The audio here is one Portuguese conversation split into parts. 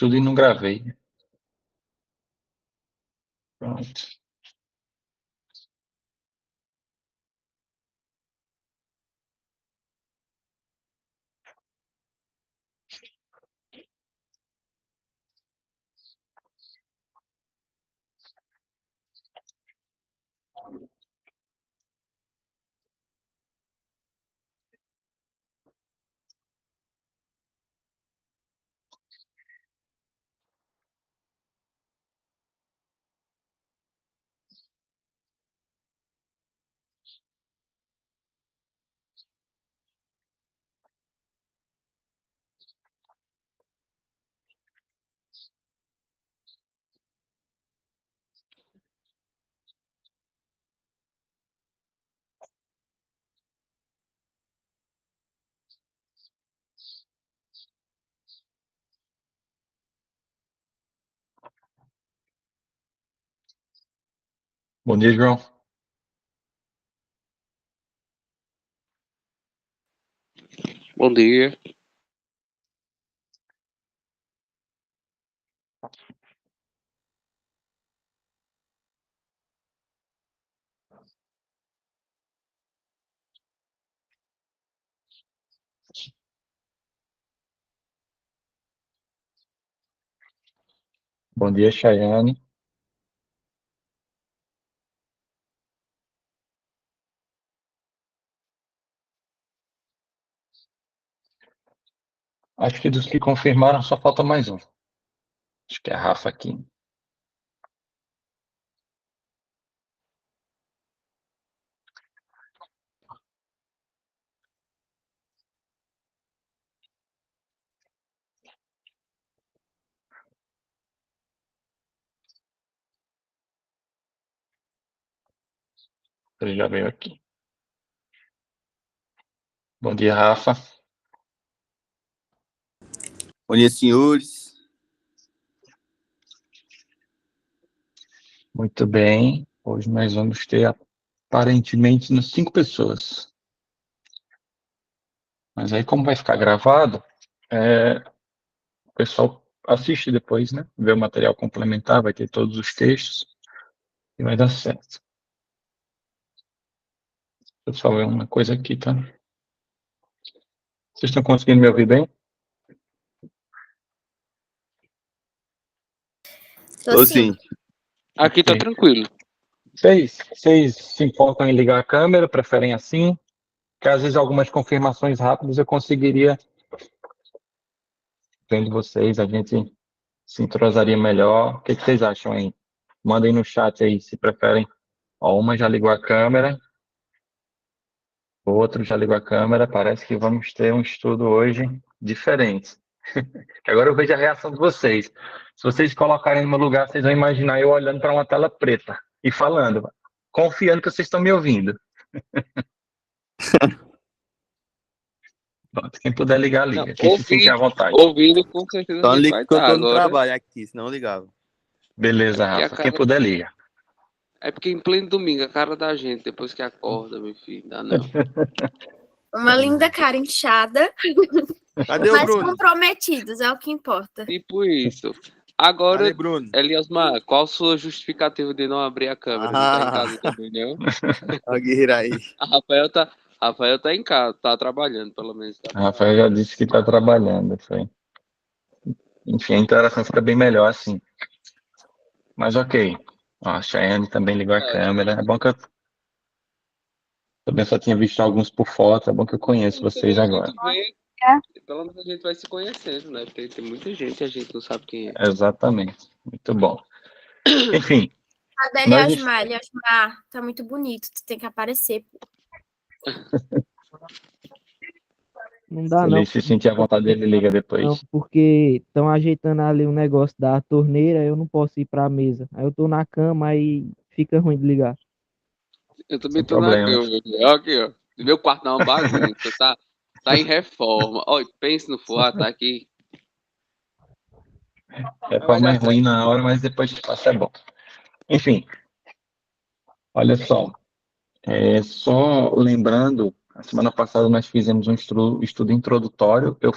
Tudo e não gravei. Pronto. Bom dia, João. Bom dia. Bom dia, Chayane. Acho que dos que confirmaram só falta mais um. Acho que é a Rafa aqui. Ele já veio aqui. Bom dia, Rafa. Bom dia, senhores. Muito bem. Hoje nós vamos ter aparentemente 5 pessoas. Mas aí, como vai ficar gravado, o pessoal assiste depois, né? Vê o material complementar, vai ter todos os textos e vai dar certo. Deixa eu só ver uma coisa aqui, tá? Vocês estão conseguindo me ouvir bem? Tô sim. Aqui tá Ok. tranquilo. Vocês se importam em ligar a câmera? Preferem assim? Que às vezes algumas confirmações rápidas eu conseguiria, vendo vocês, a gente se entrosaria melhor. O que vocês acham aí? Mandem no chat aí se preferem. Ó, uma já ligou a câmera, o outro já ligou a câmera. Parece que vamos ter um estudo hoje diferente. Agora eu vejo a reação de vocês. Se vocês colocarem no meu lugar, vocês vão imaginar eu olhando para uma tela preta e falando, confiando que vocês estão me ouvindo. Pronto, quem puder ligar, Não, liga. Quem se sentir à vontade. ouvindo, com certeza a Só não gente liga vai que eu estar tô no agora. trabalho aqui, senão eu ligava. É Beleza, porque a Rafa. Quem cara. puder, liga. É porque em pleno domingo, a cara da gente, depois que acorda, meu filho, dá não. Uma linda cara inchada, Cadê o mas Bruno? comprometidos, é o que importa. Tipo isso. Agora, Cadê Bruno? Eliasmar, qual a sua justificativa de não abrir a câmera? Não tá em casa também, não? Olha o Guerreiro aí. Rafael tá em casa, tá trabalhando, pelo menos. Tá A Rafael já disse que está trabalhando. Foi. Enfim, a interação fica bem melhor assim. Mas ok. Ó, a Cheyenne também ligou a câmera. É bom que eu também só tinha visto alguns por foto. É bom que eu conheço vocês agora. Pelo menos a gente vai se conhecendo, né? Porque tem muita gente e a gente não sabe quem é. Exatamente. Muito bom. Enfim. Cadê Nós... Eliasmar, tá muito bonito, tu tem que aparecer. Não dá Ele não. se sentir à vontade, ele liga depois. Não, porque estão ajeitando ali um negócio da torneira, eu não posso ir para a mesa. Aí eu tô na cama, aí fica ruim de ligar. Eu também Sem tô na problemas. cama. Olha aqui, ó. Meu quarto tá uma bagunça, tá em reforma. Olha, pense no fuá, tá aqui. Reforma é ruim na hora, mas depois que passa é bom. Enfim. Olha só. Só lembrando, a semana passada nós fizemos um estudo introdutório. Eu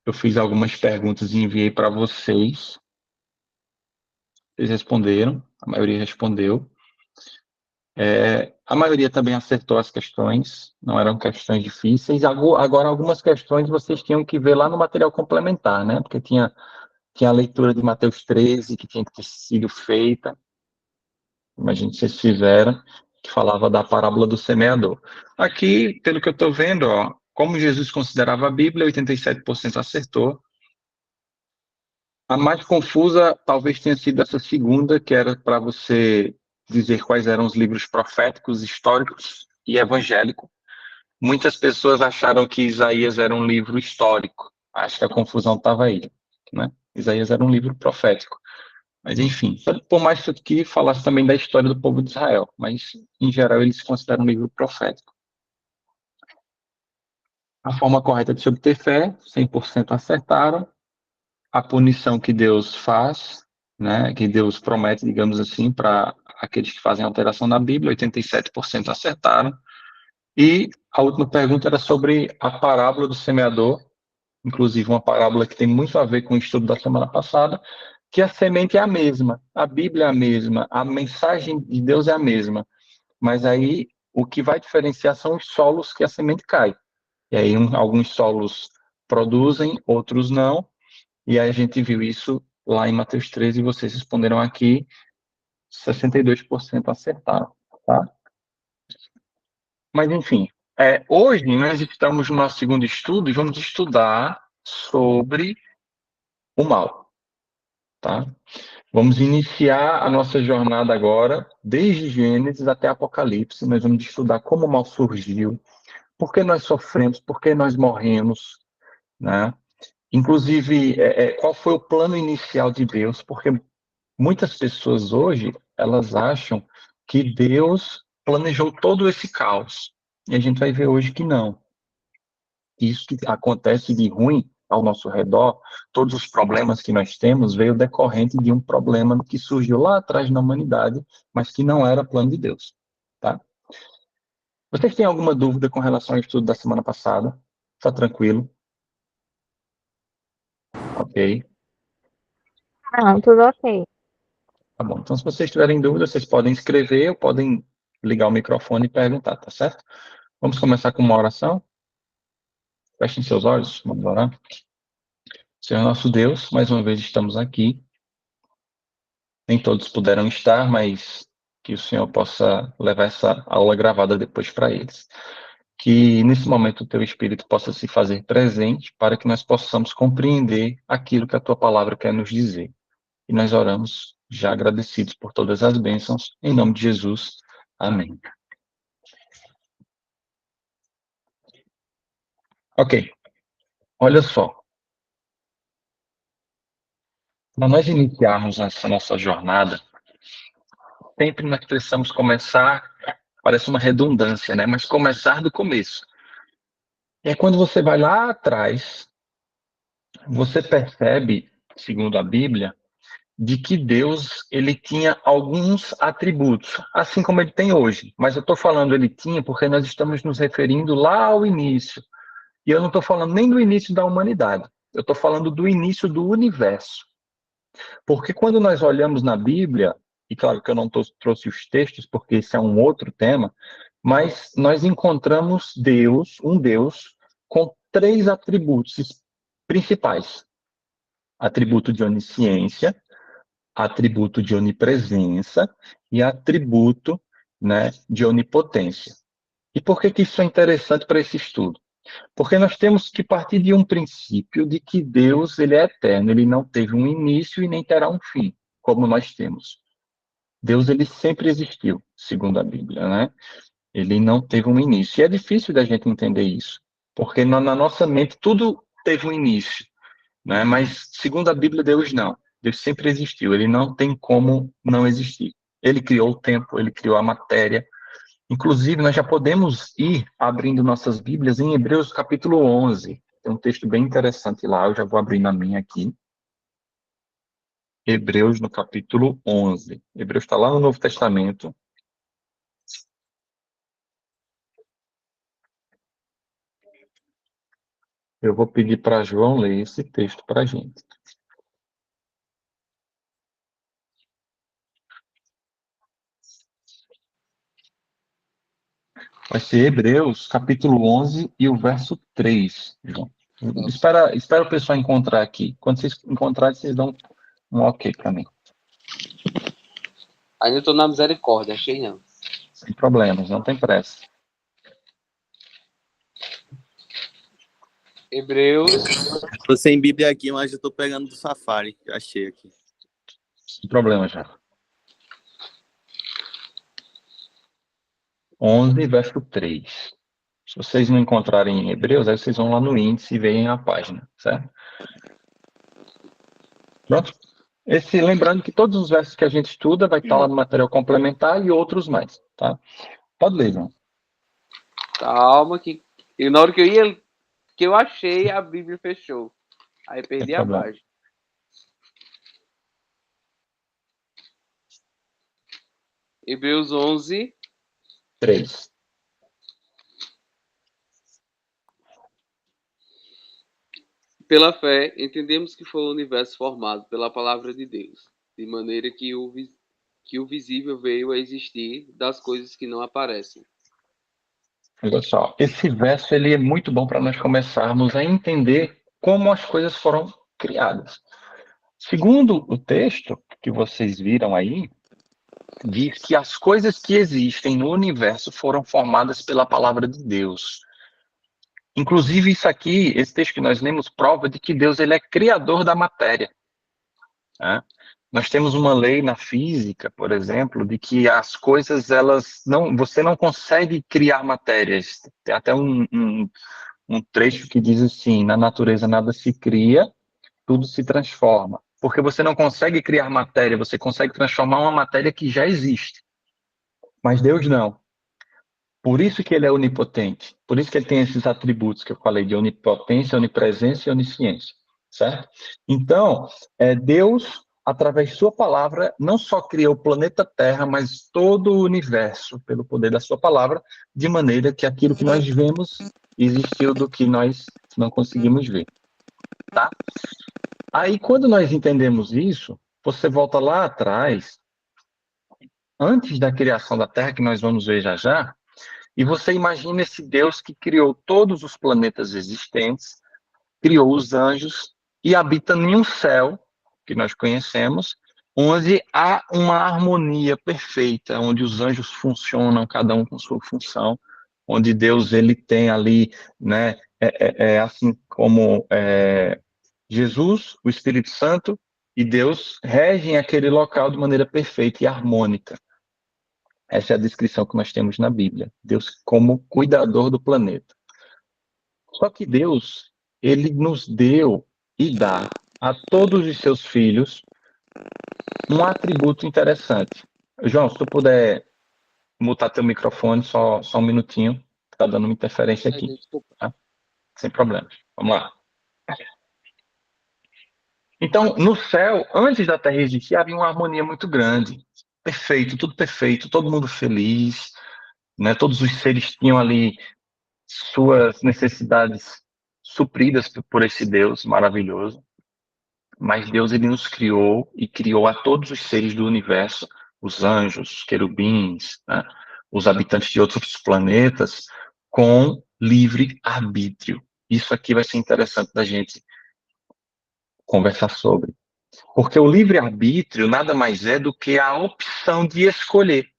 Eu fiz algumas perguntas e enviei para vocês. Vocês responderam, a maioria respondeu. A maioria também acertou as questões, não eram questões difíceis. Agora, algumas questões vocês tinham que ver lá no material complementar, né? Porque tinha a leitura de Mateus 13, que tinha que ter sido feita. Imagino que vocês fizeram, que falava da parábola do semeador. Aqui, pelo que eu estou vendo, ó, como Jesus considerava a Bíblia, 87% acertou. A mais confusa talvez tenha sido essa segunda, que era para você dizer quais eram os livros proféticos, históricos e evangélicos. Muitas pessoas acharam que Isaías era um livro histórico. Acho que a confusão estava aí, né? Isaías era um livro profético. Mas, enfim, por mais que falasse também da história do povo de Israel, mas, em geral, eles se consideram um livro profético. A forma correta de se obter fé, 100% acertaram. A punição que Deus faz, né, que Deus promete, digamos assim, para aqueles que fazem alteração na Bíblia, 87% acertaram. E a última pergunta era sobre a parábola do semeador, inclusive uma parábola que tem muito a ver com o estudo da semana passada, que a semente é a mesma, a Bíblia é a mesma, a mensagem de Deus é a mesma, mas aí o que vai diferenciar são os solos que a semente cai. E aí alguns solos produzem, outros não, e aí a gente viu isso lá em Mateus 13 e vocês responderam aqui, 62% acertaram, tá? Mas enfim, hoje nós estamos no nosso segundo estudo e vamos estudar sobre o mal, tá? Vamos iniciar a nossa jornada agora, desde Gênesis até Apocalipse. Nós vamos estudar como o mal surgiu, por que nós sofremos, por que nós morremos, né? Inclusive, qual foi o plano inicial de Deus, porque muitas pessoas hoje, elas acham que Deus planejou todo esse caos. E a gente vai ver hoje que não. Isso que acontece de ruim ao nosso redor, todos os problemas que nós temos, veio decorrente de um problema que surgiu lá atrás na humanidade, mas que não era plano de Deus, tá? Vocês têm alguma dúvida com relação ao estudo da semana passada? Tá tranquilo? Ok. Não, tudo ok. Tá bom. Então, se vocês tiverem dúvida, vocês podem escrever ou podem ligar o microfone e perguntar, tá certo? Vamos começar com uma oração? Fechem seus olhos, vamos orar. Senhor nosso Deus, mais uma vez estamos aqui. Nem todos puderam estar, mas que o Senhor possa levar essa aula gravada depois para eles. Que nesse momento o teu Espírito possa se fazer presente para que nós possamos compreender aquilo que a tua palavra quer nos dizer. E nós oramos já agradecidos por todas as bênçãos, em nome de Jesus. Amém. Ok, olha só. Para nós iniciarmos essa nossa jornada, sempre nós precisamos começar, parece uma redundância, né? Mas começar do começo. E é quando você vai lá atrás, você percebe, segundo a Bíblia, de que Deus ele tinha alguns atributos, assim como ele tem hoje. Mas eu estou falando ele tinha porque nós estamos nos referindo lá ao início. E eu não estou falando nem do início da humanidade. Eu estou falando do início do universo. Porque quando nós olhamos na Bíblia, e claro que eu não trouxe os textos, porque esse é um outro tema, mas nós encontramos Deus, um Deus, com 3 atributos principais. Atributo de onisciência, atributo de onipresença e atributo, né, de onipotência. E por que isso é interessante para esse estudo? Porque nós temos que partir de um princípio de que Deus ele é eterno, ele não teve um início e nem terá um fim, como nós temos. Deus ele sempre existiu, segundo a Bíblia, né? Ele não teve um início. E é difícil da gente entender isso, porque na nossa mente tudo teve um início, né? Mas segundo a Bíblia, Deus não. Deus sempre existiu, ele não tem como não existir. Ele criou o tempo, ele criou a matéria. Inclusive, nós já podemos ir abrindo nossas Bíblias em Hebreus capítulo 11. Tem um texto bem interessante lá, eu já vou abrir na minha aqui. Hebreus no capítulo 11. Hebreus está lá no Novo Testamento. Eu vou pedir para João ler esse texto para a gente. Vai ser Hebreus, capítulo 11 e o verso 3, João. Espera o pessoal encontrar aqui. Quando vocês encontrarem, vocês dão um ok para mim. Ainda estou na misericórdia, achei não. Sem problemas, não tem pressa. Hebreus, Tô sem Bíblia aqui, mas eu tô pegando do Safari. Já achei aqui. Sem problemas, já. 11, verso 3. Se vocês não encontrarem em Hebreus, aí vocês vão lá no índice e veem a página, certo? Pronto? Lembrando que todos os versos que a gente estuda vai estar lá no material complementar e outros mais, tá? Pode ler, João. calma que... E na hora que eu achei, a Bíblia fechou. Aí perdi Sem a problema. página. Hebreus 11, 3. pela fé, entendemos que foi o universo formado pela palavra de Deus, de maneira que o visível veio a existir das coisas que não aparecem. Olha só, esse verso ele é muito bom para nós começarmos a entender como as coisas foram criadas. Segundo o texto que vocês viram aí, diz que as coisas que existem no universo foram formadas pela palavra de Deus. Inclusive, isso aqui, esse texto que nós lemos, prova de que Deus ele é criador da matéria, né? Nós temos uma lei na física, por exemplo, de que as coisas, você não consegue criar matérias. Tem até um trecho que diz assim: na natureza nada se cria, tudo se transforma. Porque você não consegue criar matéria, você consegue transformar uma matéria que já existe. Mas Deus não. Por isso que ele é onipotente. Por isso que ele tem esses atributos que eu falei de onipotência, onipresença e onisciência. Certo? Então, Deus, através de sua palavra, não só criou o planeta Terra, mas todo o universo, pelo poder da sua palavra, de maneira que aquilo que nós vemos existiu do que nós não conseguimos ver. Tá? Aí, quando nós entendemos isso, você volta lá atrás, antes da criação da Terra, que nós vamos ver já já, e você imagina esse Deus que criou todos os planetas existentes, criou os anjos e habita em um céu que nós conhecemos, onde há uma harmonia perfeita, onde os anjos funcionam, cada um com sua função, onde Deus ele tem ali, né, assim como Jesus, o Espírito Santo e Deus regem aquele local de maneira perfeita e harmônica. Essa é a descrição que nós temos na Bíblia. Deus como cuidador do planeta. Só que Deus, ele nos deu e dá a todos os seus filhos um atributo interessante. João, se tu puder mutar teu microfone só um minutinho, está dando uma interferência aqui. Desculpa. Tá? Sem problemas. Vamos lá. Então, no céu, antes da Terra existir, havia uma harmonia muito grande. Perfeito, todo mundo feliz, né? Todos os seres tinham ali suas necessidades supridas por esse Deus maravilhoso. Mas Deus ele nos criou e criou a todos os seres do universo, os anjos, os querubins, né? Os habitantes de outros planetas, com livre arbítrio. Isso aqui vai ser interessante da gente conversar sobre. Porque o livre-arbítrio nada mais é do que a opção de escolher.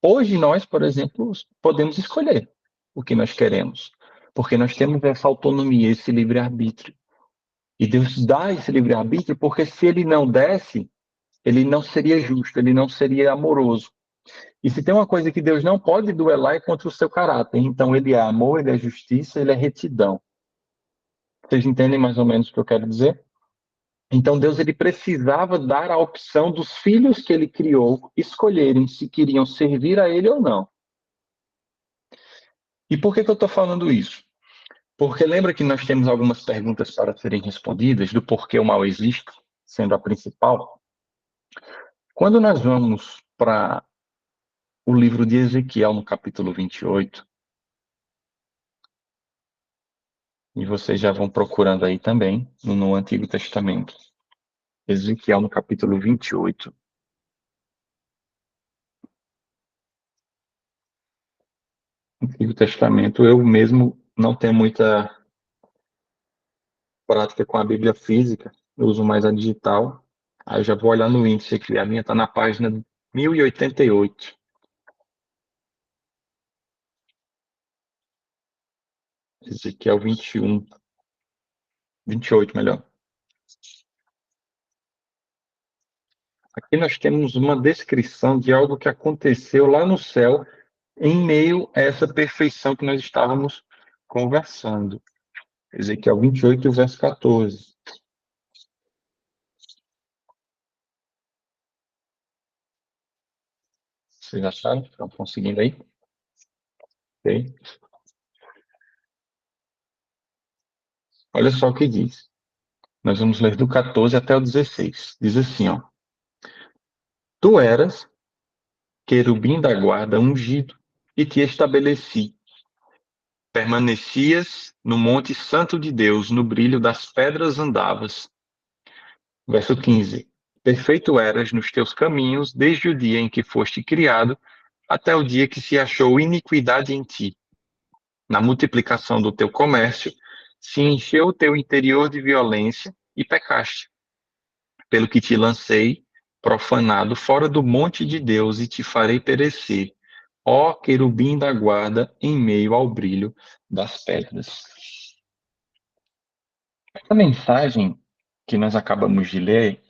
Hoje nós, por exemplo, podemos escolher o que nós queremos, porque nós temos essa autonomia, esse livre-arbítrio. E Deus dá esse livre-arbítrio porque se ele não desse, ele não seria justo, ele não seria amoroso. E se tem uma coisa que Deus não pode duelar é contra o seu caráter. Então ele é amor, ele é justiça, ele é retidão. Vocês entendem mais ou menos o que eu quero dizer? Então Deus ele precisava dar a opção dos filhos que ele criou escolherem se queriam servir a ele ou não. E por que eu estou falando isso? Porque lembra que nós temos algumas perguntas para serem respondidas do porquê o mal existe, sendo a principal? Quando nós vamos para o livro de Ezequiel, no capítulo 28, E vocês já vão procurando aí também, no Antigo Testamento. Ezequiel, no capítulo 28. Antigo Testamento, eu mesmo não tenho muita prática com a Bíblia física, eu uso mais a digital. Aí eu já vou olhar no índice aqui, a minha está na página 1088. Ezequiel 21. 28, melhor. Aqui nós temos uma descrição de algo que aconteceu lá no céu, em meio a essa perfeição que nós estávamos conversando. Ezequiel 28, verso 14. Vocês acharam? Estão conseguindo aí? Ok. Olha só o que diz. Nós vamos ler do 14 até o 16. Diz assim, ó. Tu eras querubim da guarda ungido, e te estabeleci. Permanecias no monte santo de Deus, no brilho das pedras andavas. Verso 15. Perfeito eras nos teus caminhos, desde o dia em que foste criado, até o dia que se achou iniquidade em ti. Na multiplicação do teu comércio, se encheu o teu interior de violência e pecaste. Pelo que te lancei, profanado, fora do monte de Deus, e te farei perecer, ó querubim da guarda, em meio ao brilho das pedras. Essa mensagem que nós acabamos de ler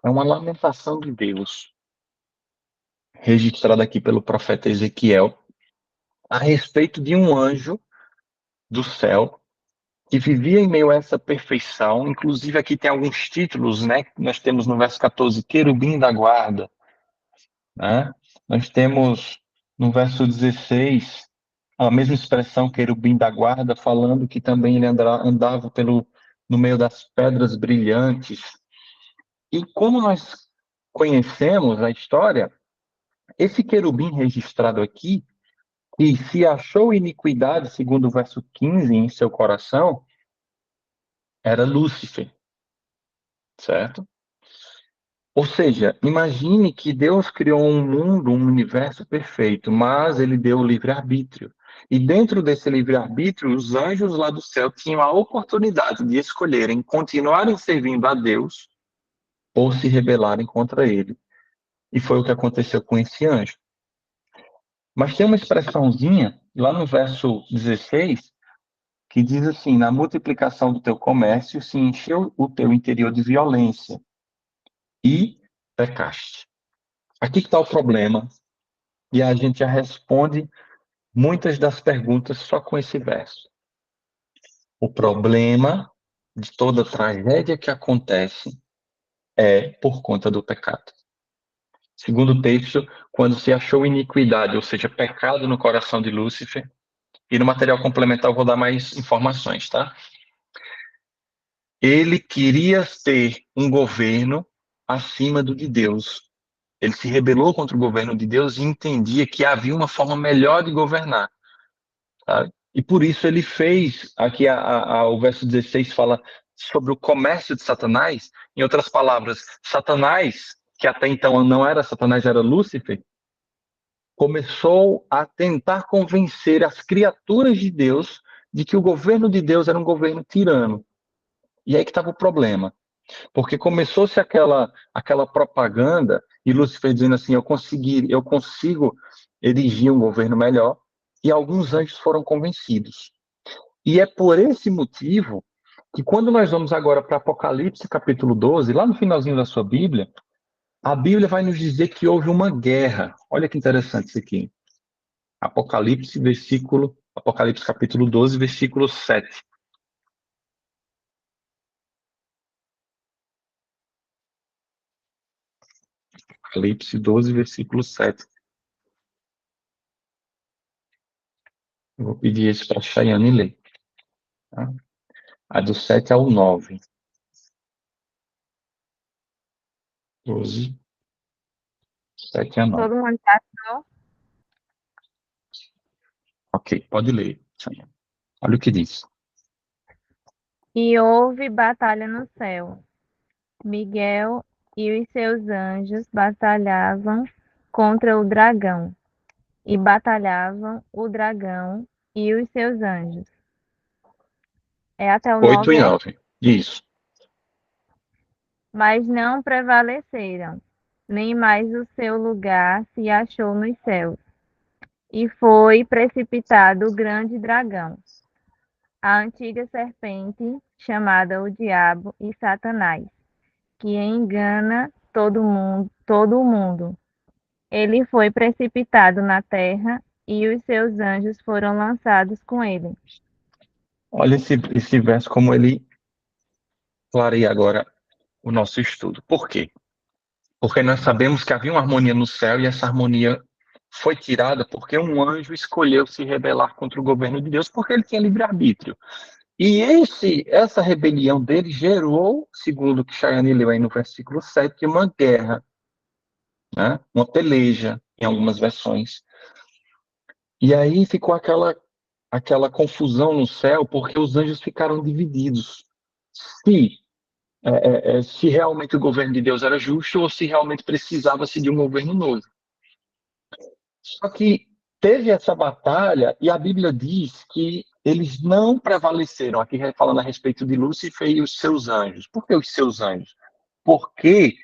é uma lamentação de Deus, registrada aqui pelo profeta Ezequiel, a respeito de um anjo do céu que vivia em meio a essa perfeição. Inclusive aqui tem alguns títulos, né? Nós temos no verso 14, querubim da guarda, né? Nós temos no verso 16 a mesma expressão, querubim da guarda, falando que também ele andava no meio das pedras brilhantes. E como nós conhecemos a história, esse querubim registrado aqui, que se achou iniquidade, segundo o verso 15, em seu coração, era Lúcifer, certo? Ou seja, imagine que Deus criou um mundo, um universo perfeito, mas ele deu o livre-arbítrio. E dentro desse livre-arbítrio, os anjos lá do céu tinham a oportunidade de escolherem continuarem servindo a Deus ou se rebelarem contra ele. E foi o que aconteceu com esse anjo. Mas tem uma expressãozinha lá no verso 16 que diz assim: na multiplicação do teu comércio se encheu o teu interior de violência e pecaste. Aqui que está o problema. E a gente já responde muitas das perguntas só com esse verso. O problema de toda tragédia que acontece é por conta do pecado. Segundo o texto, quando se achou iniquidade, ou seja, pecado no coração de Lúcifer, e no material complementar eu vou dar mais informações, tá? Ele queria ter um governo acima do de Deus. Ele se rebelou contra o governo de Deus e entendia que havia uma forma melhor de governar. Tá? E por isso ele fez, aqui o verso 16 fala sobre o comércio de Satanás. Em outras palavras, Satanás, que até então não era Satanás, era Lúcifer, começou a tentar convencer as criaturas de Deus de que o governo de Deus era um governo tirano. E aí que estava o problema. Porque começou-se aquela propaganda, e Lúcifer dizendo assim, eu consigo erigir um governo melhor, e alguns anjos foram convencidos. E é por esse motivo que quando nós vamos agora para Apocalipse capítulo 12, lá no finalzinho da sua Bíblia, a Bíblia vai nos dizer que houve uma guerra. Olha que interessante isso aqui. Apocalipse capítulo 12, versículo 7. Apocalipse 12, versículo 7. Eu vou pedir esse para a Chayane ler. Tá? A do 7 ao 9. 12, 7 a 9. Todo mundo tá. Ok, pode ler, Chayane. Olha o que diz. E houve batalha no céu. Miguel e os seus anjos batalhavam contra o dragão. E batalhavam o dragão e os seus anjos. É até o 8 e 9, é? 9. Isso. Mas não prevaleceram, nem mais o seu lugar se achou nos céus. E foi precipitado o grande dragão, a antiga serpente, chamada o Diabo e Satanás, que engana todo o mundo. Ele foi precipitado na terra e os seus anjos foram lançados com ele. Olha esse verso como ele clareia agora o nosso estudo. Por quê? Porque nós sabemos que havia uma harmonia no céu e essa harmonia foi tirada porque um anjo escolheu se rebelar contra o governo de Deus porque ele tinha livre-arbítrio. E essa rebelião dele gerou, segundo o que Chayane leu aí no versículo 7, uma guerra, né? Uma peleja, em algumas versões. E aí ficou aquela confusão no céu porque os anjos ficaram divididos. Se realmente o governo de Deus era justo ou se realmente precisava-se de um governo novo. Só que teve essa batalha e a Bíblia diz que eles não prevaleceram. Aqui falando a respeito de Lúcifer e os seus anjos. Por que os seus anjos? Porque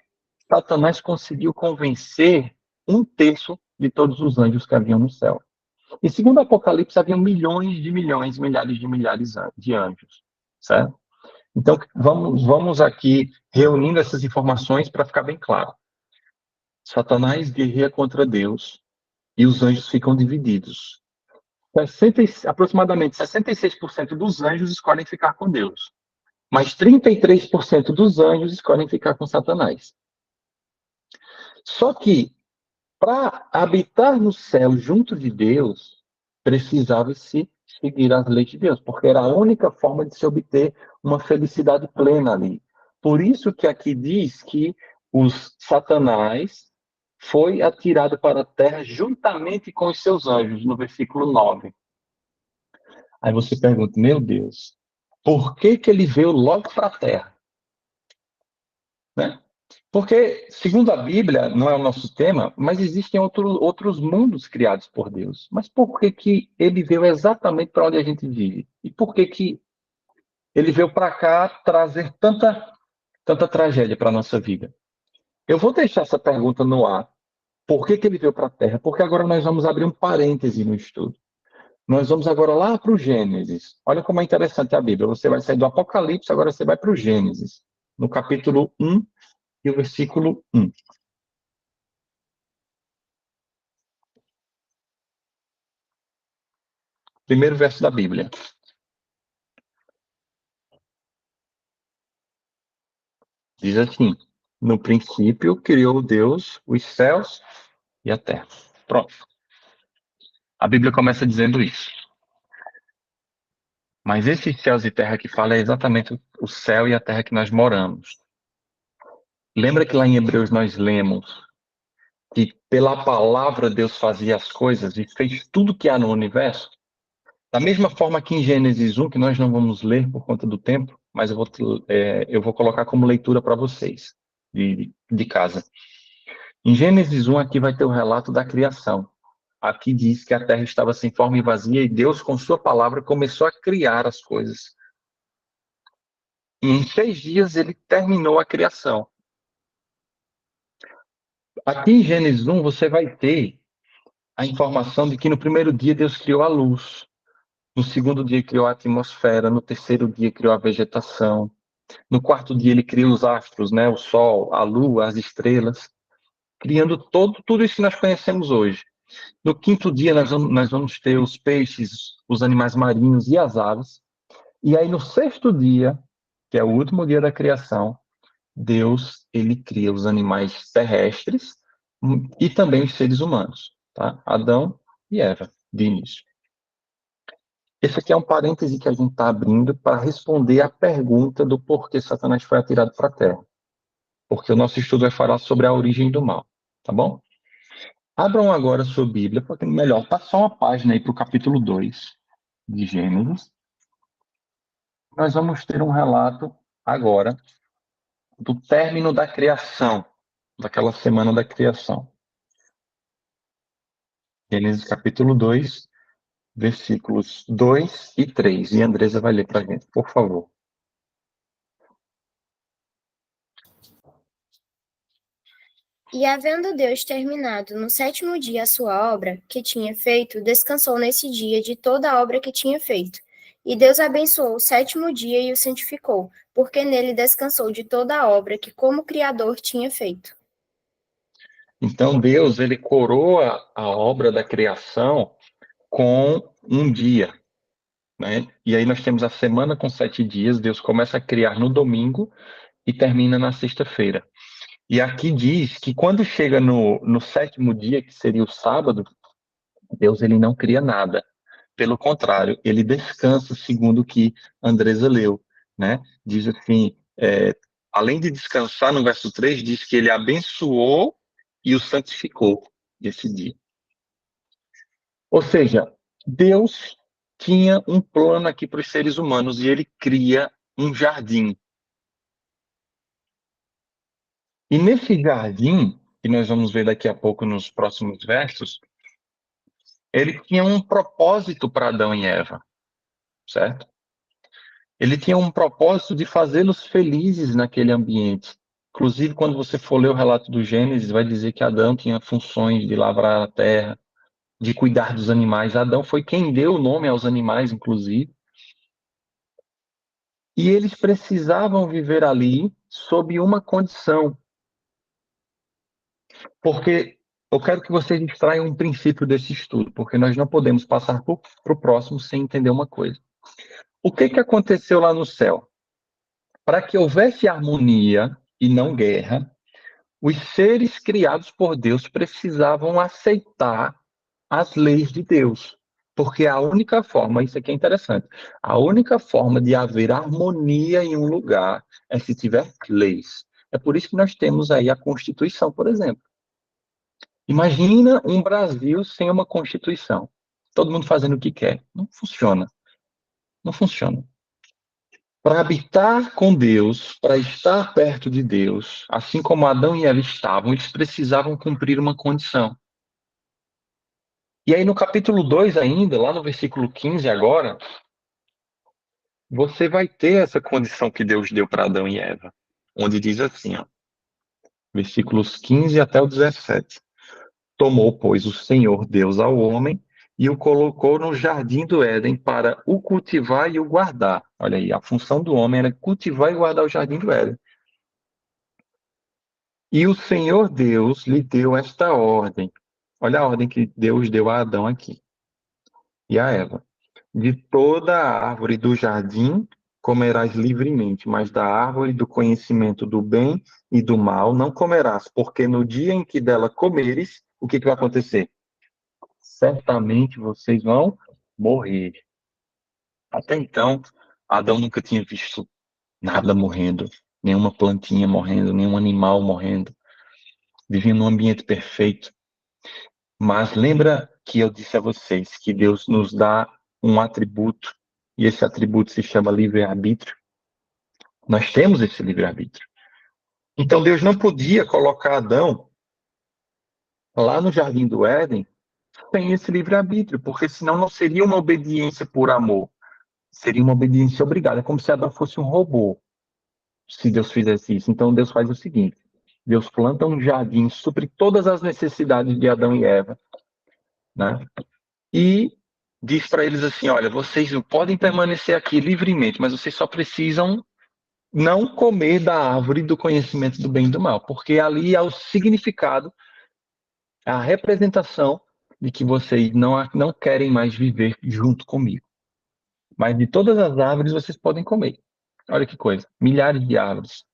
Satanás conseguiu convencer 1/3 de todos os anjos que haviam no céu. E segundo Apocalipse, haviam milhões de milhões, milhares de milhares de anjos. Certo? Então, vamos aqui reunindo essas informações para ficar bem claro. Satanás guerreia contra Deus e os anjos ficam divididos. Aproximadamente 66% dos anjos escolhem ficar com Deus, mas 33% dos anjos escolhem ficar com Satanás. Só que, para habitar no céu junto de Deus, precisava-se seguir as leis de Deus, porque era a única forma de se obter uma felicidade plena ali. Por isso que aqui diz que os Satanás foi atirado para a terra juntamente com os seus anjos, no versículo 9. Aí você pergunta, meu Deus, por que ele veio logo para a terra? Né? Porque, segundo a Bíblia, não é o nosso tema, mas existem outros mundos criados por Deus. Mas por que ele veio exatamente para onde a gente vive? E por que ele veio para cá trazer tanta tragédia para a nossa vida? Eu vou deixar essa pergunta no ar. Por que ele veio para a Terra? Porque agora nós vamos abrir um parêntese no estudo. Nós vamos agora lá para o Gênesis. Olha como é interessante a Bíblia. Você vai sair do Apocalipse, agora você vai para o Gênesis. No capítulo 1 e o versículo 1. Primeiro verso da Bíblia. Diz assim: no princípio criou Deus os céus e a terra. Pronto. A Bíblia começa dizendo isso. Mas esses céus e terra que fala é exatamente o céu e a terra que nós moramos. Lembra que lá em Hebreus nós lemos que pela palavra Deus fazia as coisas e fez tudo que há no universo? Da mesma forma que em Gênesis 1, que nós não vamos ler por conta do tempo, mas eu vou colocar como leitura para vocês, de casa. Em Gênesis 1, aqui vai ter o relato da criação. Aqui diz que a terra estava sem forma e vazia e Deus, com sua palavra, começou a criar as coisas. E em 6 dias ele terminou a criação. Aqui em Gênesis 1, você vai ter a informação de que no primeiro dia Deus criou a luz. No segundo dia criou a atmosfera, no terceiro dia criou a vegetação. No quarto dia ele criou os astros, né? O sol, a lua, as estrelas, criando tudo isso que nós conhecemos hoje. No quinto dia nós vamos ter os peixes, os animais marinhos e as aves. E aí no sexto dia, que é o último dia da criação, Deus ele cria os animais terrestres e também os seres humanos, tá? Adão e Eva, de início. Esse aqui é um parêntese que a gente está abrindo para responder à pergunta do porquê Satanás foi atirado para a Terra. Porque o nosso estudo vai falar sobre a origem do mal, tá bom? Abram agora a sua Bíblia, porque melhor, tá só uma página aí para o capítulo 2 de Gênesis. nós vamos ter um relato agora do término da criação, daquela semana da criação. Gênesis capítulo 2, versículos 2 e 3. E a Andresa vai ler para a gente, por favor. E havendo Deus terminado no 7º dia a sua obra que tinha feito, descansou nesse dia de toda a obra que tinha feito. E Deus abençoou o 7º dia e o santificou, porque nele descansou de toda a obra que como Criador tinha feito. Então Deus, ele coroa a obra da criação com um dia, né? E aí nós temos a semana com 7 dias, Deus começa a criar no domingo e termina na sexta-feira. E aqui diz que quando chega no 7º dia, que seria o sábado, Deus ele não cria nada. Pelo contrário, ele descansa, segundo o que Andresa leu, né? Diz assim, além de descansar, no verso 3, diz que ele abençoou e o santificou esse dia. Ou seja, Deus tinha um plano aqui para os seres humanos e ele cria um jardim. E nesse jardim, que nós vamos ver daqui a pouco nos próximos versos, ele tinha um propósito para Adão e Eva, certo? Ele tinha um propósito de fazê-los felizes naquele ambiente. Inclusive, quando você for ler o relato do Gênesis, vai dizer que Adão tinha funções de lavrar a terra, de cuidar dos animais. Adão foi quem deu o nome aos animais, inclusive. E eles precisavam viver ali sob uma condição. Porque eu quero que vocês extraiam um princípio desse estudo, porque nós não podemos passar para o próximo sem entender uma coisa. O que aconteceu lá no céu? Para que houvesse harmonia e não guerra, os seres criados por Deus precisavam aceitar as leis de Deus. Porque a única forma, isso aqui é interessante, a única forma de haver harmonia em um lugar é se tiver leis. É por isso que nós temos aí a Constituição, por exemplo. Imagina um Brasil sem uma Constituição. Todo mundo fazendo o que quer. Não funciona. Não funciona. Para habitar com Deus, para estar perto de Deus, assim como Adão e Eva estavam, eles precisavam cumprir uma condição. E aí no capítulo 2 ainda, lá no versículo 15 agora, você vai ter essa condição que Deus deu para Adão e Eva, onde diz assim, ó, versículos 15 até o 17. Tomou, pois, o Senhor Deus ao homem e o colocou no jardim do Éden para o cultivar e o guardar. Olha aí, a função do homem era cultivar e guardar o jardim do Éden. E o Senhor Deus lhe deu esta ordem. Olha a ordem que Deus deu a Adão aqui e a Eva. De toda a árvore do jardim comerás livremente, mas da árvore do conhecimento do bem e do mal não comerás, porque no dia em que dela comeres, o que vai acontecer? Certamente vocês vão morrer. Até então, Adão nunca tinha visto nada morrendo, nenhuma plantinha morrendo, nenhum animal morrendo. Vivia num ambiente perfeito. Mas lembra que eu disse a vocês que Deus nos dá um atributo, e esse atributo se chama livre-arbítrio? Nós temos esse livre-arbítrio. Então Deus não podia colocar Adão lá no Jardim do Éden sem esse livre-arbítrio, porque senão não seria uma obediência por amor, seria uma obediência obrigada, é como se Adão fosse um robô, se Deus fizesse isso. Então Deus faz o seguinte, Deus planta um jardim, supre todas as necessidades de Adão e Eva, né? E diz para eles assim, olha, vocês podem permanecer aqui livremente, mas vocês só precisam não comer da árvore do conhecimento do bem e do mal, porque ali é o significado, a representação de que vocês não querem mais viver junto comigo. Mas de todas as árvores vocês podem comer. Olha que coisa, milhares de árvores.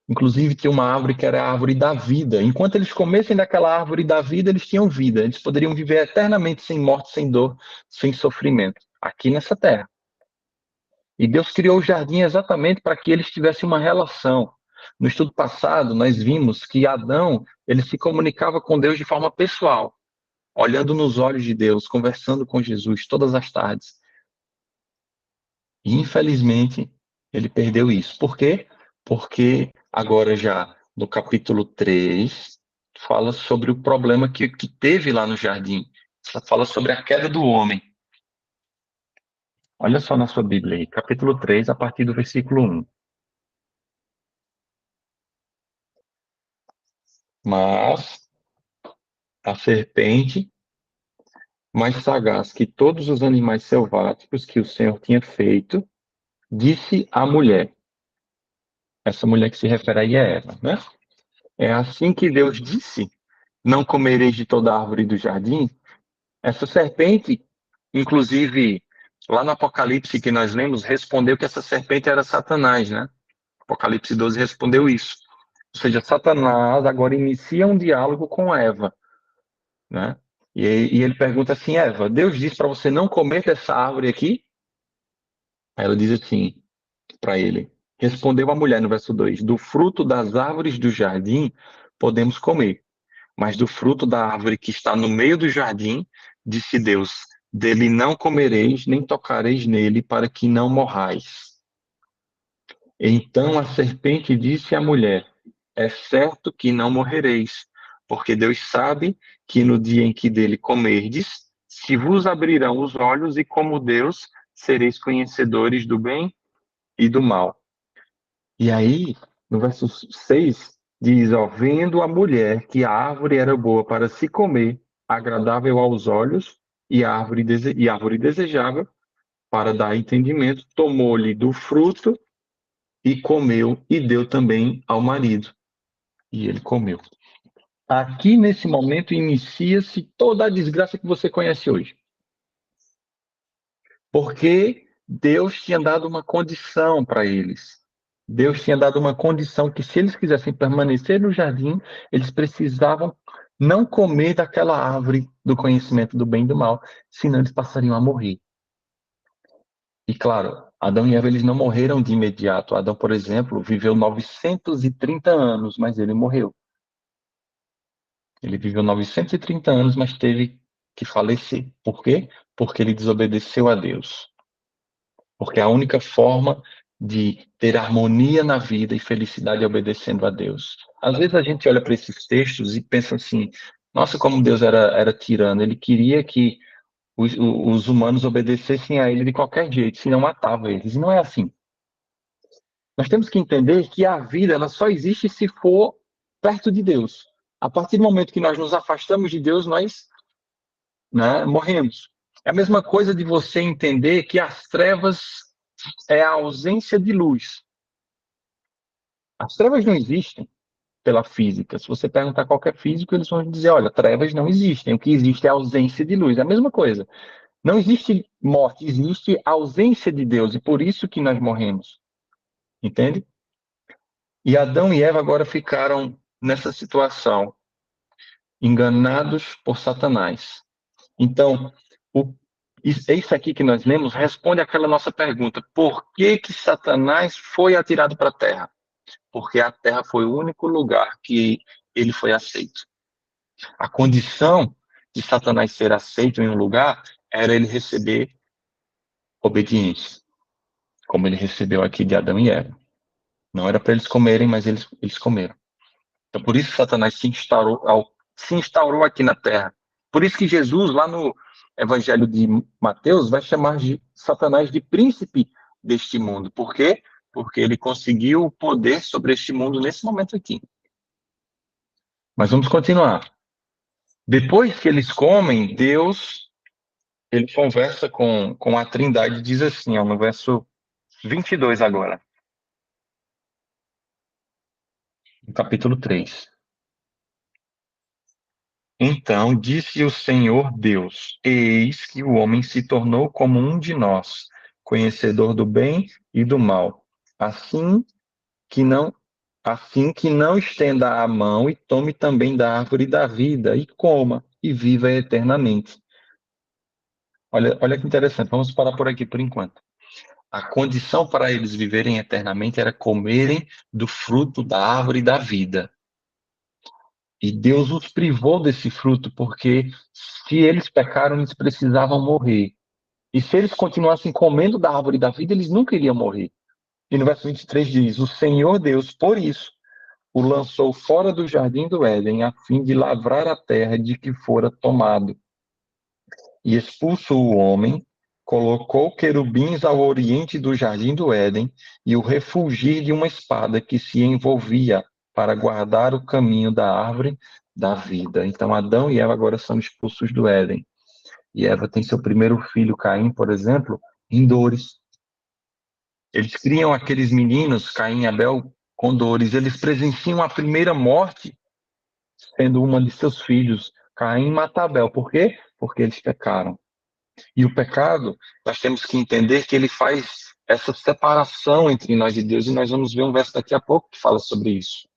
Inclusive tinha uma árvore que era a árvore da vida. Enquanto eles comessem daquela árvore da vida, eles tinham vida. Eles poderiam viver eternamente sem morte, sem dor, sem sofrimento, aqui nessa terra. E Deus criou o jardim exatamente para que eles tivessem uma relação. No estudo passado, nós vimos que Adão, ele se comunicava com Deus de forma pessoal, olhando nos olhos de Deus, conversando com Jesus todas as tardes. E, infelizmente, ele perdeu isso. Por quê? Porque agora já no capítulo 3 fala sobre o problema que teve lá no jardim. Fala sobre a queda do homem. Olha só na sua Bíblia aí, capítulo 3, a partir do versículo 1. Mas a serpente, mais sagaz que todos os animais selváticos que o Senhor tinha feito, disse à mulher. Essa mulher que se refere aí é Eva, né? É assim que Deus disse: não comereis de toda árvore do jardim. Essa serpente, inclusive, lá no Apocalipse que nós lemos, respondeu que essa serpente era Satanás, né? Apocalipse 12 respondeu isso. Ou seja, Satanás agora inicia um diálogo com Eva, né? E ele pergunta assim: Eva, Deus disse para você não comer dessa árvore aqui? Aí ela diz assim para ele: respondeu a mulher no verso 2: do fruto das árvores do jardim podemos comer, mas do fruto da árvore que está no meio do jardim, disse Deus: dele não comereis, nem tocareis nele, para que não morrais. Então a serpente disse à mulher: é certo que não morrereis, porque Deus sabe que no dia em que dele comerdes, se vos abrirão os olhos e, como Deus, sereis conhecedores do bem e do mal. E aí, no verso 6, diz, ó, vendo a mulher que a árvore era boa para se comer, agradável aos olhos, e árvore desejável para dar entendimento, tomou-lhe do fruto e comeu, e deu também ao marido. E ele comeu. Aqui, nesse momento, inicia-se toda a desgraça que você conhece hoje. Porque Deus tinha dado uma condição para eles. Deus tinha dado uma condição que, se eles quisessem permanecer no jardim, eles precisavam não comer daquela árvore do conhecimento do bem e do mal, senão eles passariam a morrer. E claro, Adão e Eva eles não morreram de imediato. Adão, por exemplo, viveu 930 anos, mas ele morreu. Ele viveu 930 anos, mas teve que falecer. Por quê? Porque ele desobedeceu a Deus. Porque a única forma de ter harmonia na vida e felicidade é obedecendo a Deus. Às vezes a gente olha para esses textos e pensa assim, nossa, como Deus era tirano. Ele queria que os humanos obedecessem a ele de qualquer jeito, senão matava eles. E não é assim. Nós temos que entender que a vida ela só existe se for perto de Deus. A partir do momento que nós nos afastamos de Deus, nós, né, morremos. É a mesma coisa de você entender que as trevas é a ausência de luz. As trevas não existem pela física. Se você perguntar a qualquer físico, eles vão dizer, olha, trevas não existem. O que existe é a ausência de luz. É a mesma coisa. Não existe morte, existe a ausência de Deus. E por isso que nós morremos. Entende? E Adão e Eva agora ficaram nessa situação, enganados por Satanás. Então, isso aqui que nós lemos responde àquela nossa pergunta: por que Satanás foi atirado para a terra? Porque a terra foi o único lugar que ele foi aceito. A condição de Satanás ser aceito em um lugar era ele receber obediência, como ele recebeu aqui de Adão e Eva. Não era para eles comerem, mas eles comeram. Então, por isso Satanás se instaurou aqui na Terra. Por isso que Jesus, lá no Evangelho de Mateus, vai chamar de Satanás de príncipe deste mundo. Por quê? Porque ele conseguiu o poder sobre este mundo nesse momento aqui. Mas vamos continuar. Depois que eles comem, Deus ele conversa com a Trindade e diz assim, ó, no verso 22 agora. No capítulo 3. Então disse o Senhor Deus: eis que o homem se tornou como um de nós, conhecedor do bem e do mal. Assim que não estenda a mão e tome também da árvore da vida e coma e viva eternamente. Olha que interessante. Vamos parar por aqui por enquanto. A condição para eles viverem eternamente era comerem do fruto da árvore da vida. E Deus os privou desse fruto, porque se eles pecaram, eles precisavam morrer. E se eles continuassem comendo da árvore da vida, eles nunca iriam morrer. E no verso 23 diz: o Senhor Deus, por isso, o lançou fora do jardim do Éden, a fim de lavrar a terra de que fora tomado. E expulso o homem, colocou querubins ao oriente do jardim do Éden e o refulgir de uma espada que se envolvia para guardar o caminho da árvore da vida. Então Adão e Eva agora são expulsos do Éden. E Eva tem seu primeiro filho, Caim, por exemplo, em dores. Eles criam aqueles meninos, Caim e Abel, com dores. Eles presenciam a primeira morte, sendo uma de seus filhos. Caim mata Abel. Por quê? Porque eles pecaram. E o pecado, nós temos que entender que ele faz essa separação entre nós e Deus, e nós vamos ver um verso daqui a pouco que fala sobre isso.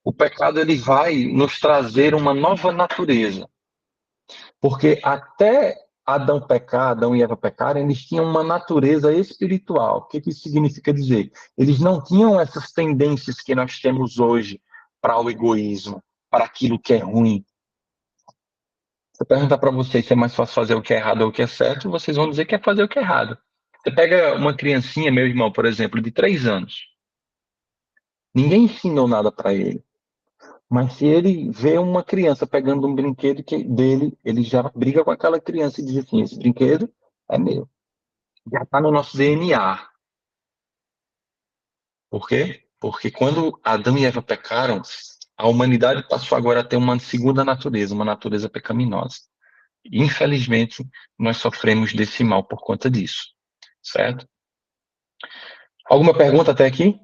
O pecado, ele vai nos trazer uma nova natureza. Porque até Adão e Eva pecarem, eles tinham uma natureza espiritual. O que isso significa dizer? Eles não tinham essas tendências que nós temos hoje para o egoísmo, para aquilo que é ruim. Se eu perguntar para vocês se é mais fácil fazer o que é errado ou o que é certo, vocês vão dizer que é fazer o que é errado. Você pega uma criancinha, meu irmão, por exemplo, de 3 anos. Ninguém ensinou nada para ele. Mas se ele vê uma criança pegando um brinquedo dele, ele já briga com aquela criança e diz assim: esse brinquedo é meu. Já está no nosso DNA. Por quê? Porque quando Adão e Eva pecaram, a humanidade passou agora a ter uma segunda natureza, uma natureza pecaminosa. Infelizmente, nós sofremos desse mal por conta disso. Certo? Alguma pergunta até aqui?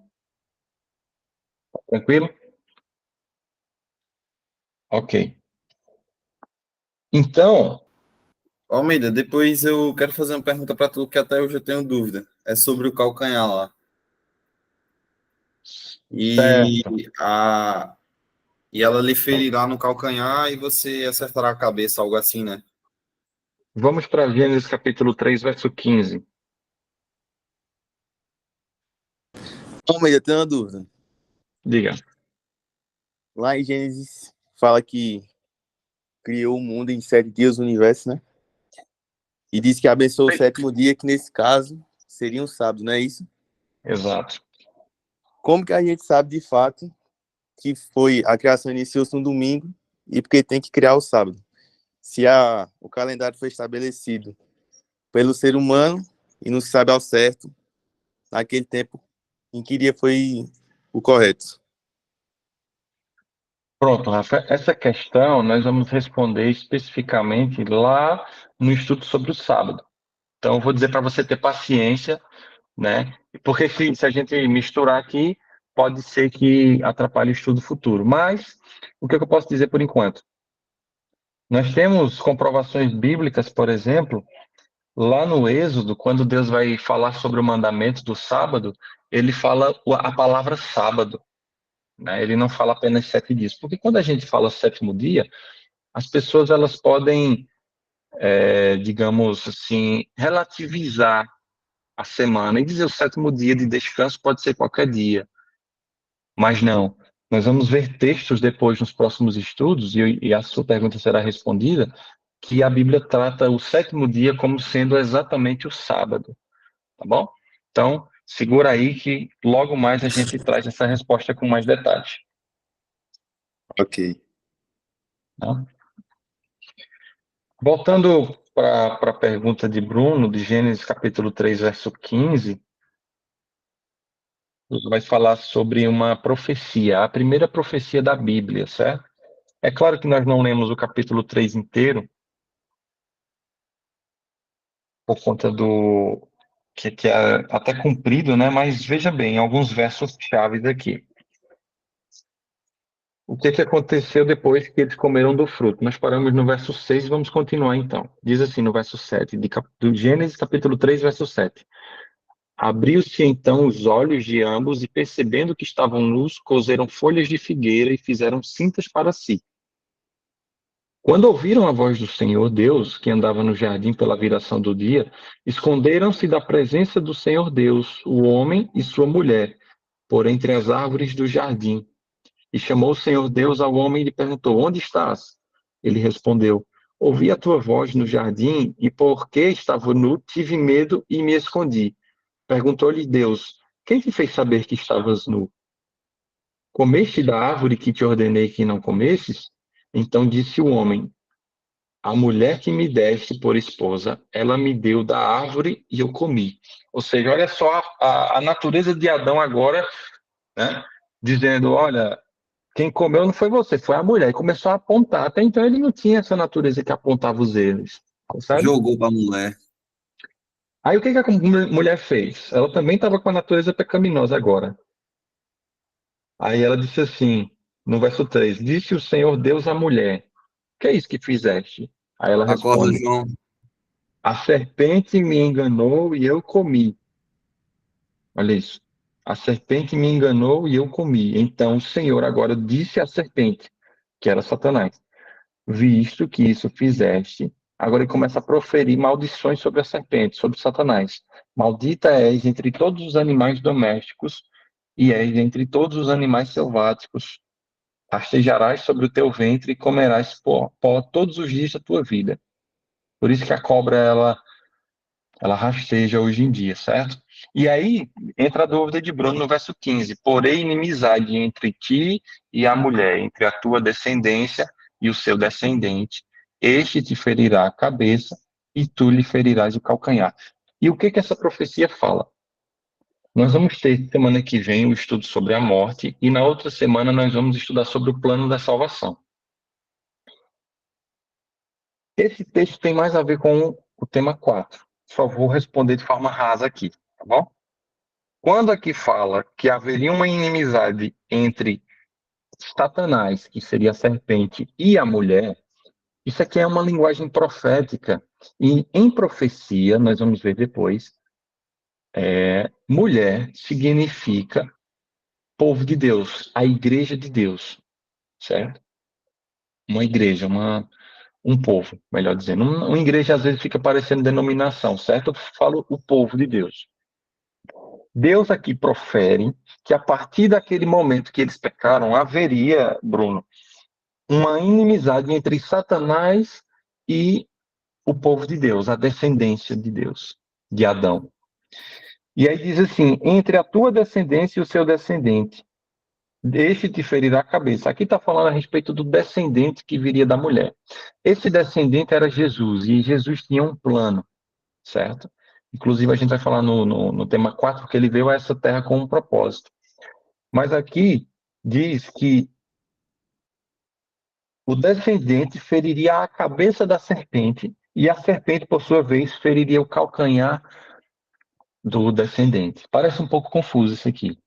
Tranquilo? Ok. Então, Almeida, depois eu quero fazer uma pergunta para tu que até hoje eu tenho dúvida. É sobre o calcanhar lá. E, certo. a, e ela lhe ferirá no calcanhar e você acertará a cabeça, algo assim, né? Vamos para Gênesis capítulo 3, verso 15. Almeida, eu tenho uma dúvida. Diga. Lá em Gênesis fala que criou o mundo em 7 dias, o universo, né? E diz que abençoou o 7º dia, que nesse caso seria um sábado, não é isso? Exato. Como que a gente sabe de fato que a criação iniciou-se no domingo e porque tem que criar o sábado? Se o calendário foi estabelecido pelo ser humano e não se sabe ao certo naquele tempo em que dia foi o correto. Pronto, Rafa. Essa questão nós vamos responder especificamente lá no estudo sobre o sábado. Então, eu vou dizer para você ter paciência, né? Porque se a gente misturar aqui, pode ser que atrapalhe o estudo futuro. Mas, o que eu posso dizer por enquanto? Nós temos comprovações bíblicas, por exemplo, lá no Êxodo, quando Deus vai falar sobre o mandamento do sábado, ele fala a palavra sábado, né? Ele não fala apenas 7 dias. Porque quando a gente fala 7º dia, as pessoas elas podem, digamos assim, relativizar a semana e dizer o 7º dia de descanso pode ser qualquer dia. Mas não. Nós vamos ver textos depois nos próximos estudos, e a sua pergunta será respondida, que a Bíblia trata o 7º dia como sendo exatamente o sábado. Tá bom? Então, segura aí que logo mais a gente traz essa resposta com mais detalhes. Ok. Tá? Voltando para a pergunta de Bruno, de Gênesis capítulo 3, verso 15, vai falar sobre uma profecia, a primeira profecia da Bíblia, certo? É claro que nós não lemos o capítulo 3 inteiro, por conta do que é até comprido, né? Mas veja bem, alguns versos chaves aqui. O que aconteceu depois que eles comeram do fruto? Nós paramos no verso 6 e vamos continuar então. Diz assim no verso 7, do Gênesis capítulo 3, verso 7. Abriu-se então os olhos de ambos e, percebendo que estavam nus, coseram folhas de figueira e fizeram cintas para si. Quando ouviram a voz do Senhor Deus, que andava no jardim pela viração do dia, esconderam-se da presença do Senhor Deus, o homem e sua mulher, por entre as árvores do jardim. E chamou o Senhor Deus ao homem e lhe perguntou: onde estás? Ele respondeu: ouvi a tua voz no jardim e porque estava nu, tive medo e me escondi. Perguntou-lhe Deus, quem te fez saber que estavas nu? Comeste da árvore que te ordenei que não comesses? Então disse o homem, a mulher que me deste por esposa, ela me deu da árvore e eu comi. Ou seja, olha só a natureza de Adão agora, né? Dizendo, olha, quem comeu não foi você, foi a mulher. E começou a apontar. Até então ele não tinha essa natureza que apontava os erros, sabe? Jogou pra mulher. Aí o que que a mulher fez? Ela também estava com a natureza pecaminosa agora. Aí ela disse assim, no verso 3, disse o Senhor Deus à mulher, que é isso que fizeste? Aí ela Acorda, responde, João. a serpente me enganou e eu comi. Olha isso. A serpente me enganou e eu comi. Então o Senhor agora disse à serpente, que era Satanás, visto que isso fizeste, agora ele começa a proferir maldições sobre a serpente, sobre Satanás. Maldita és entre todos os animais domésticos e és entre todos os animais selváticos. Rastejarás sobre o teu ventre e comerás pó todos os dias da tua vida. Por isso que a cobra, ela rasteja hoje em dia, certo? E aí entra a dúvida de Bruno no verso 15. Porém, inimizade entre ti e a mulher, entre a tua descendência e o seu descendente. Este te ferirá a cabeça e tu lhe ferirás o calcanhar. E o que que essa profecia fala? Nós vamos ter semana que vem o estudo sobre a morte e na outra semana nós vamos estudar sobre o plano da salvação. Esse texto tem mais a ver com o tema 4. Só vou responder de forma rasa aqui, tá bom? Quando aqui fala que haveria uma inimizade entre Satanás, que seria a serpente, e a mulher, isso aqui é uma linguagem profética. E em profecia, nós vamos ver depois, mulher significa povo de Deus, a igreja de Deus, certo? Uma igreja, um povo, melhor dizendo. Uma igreja às vezes fica parecendo denominação, certo? Eu falo o povo de Deus. Deus aqui profere que a partir daquele momento que eles pecaram, haveria, Bruno, uma inimizade entre Satanás e o povo de Deus, a descendência de Deus, de Adão. E aí diz assim, entre a tua descendência e o seu descendente, este te ferirá a cabeça. Aqui está falando a respeito do descendente que viria da mulher. Esse descendente era Jesus, e Jesus tinha um plano, certo? Inclusive, a gente vai falar no tema 4 que ele veio a essa terra com um propósito. Mas aqui diz que o descendente feriria a cabeça da serpente, e a serpente, por sua vez, feriria o calcanhar do descendente. Parece um pouco confuso isso aqui.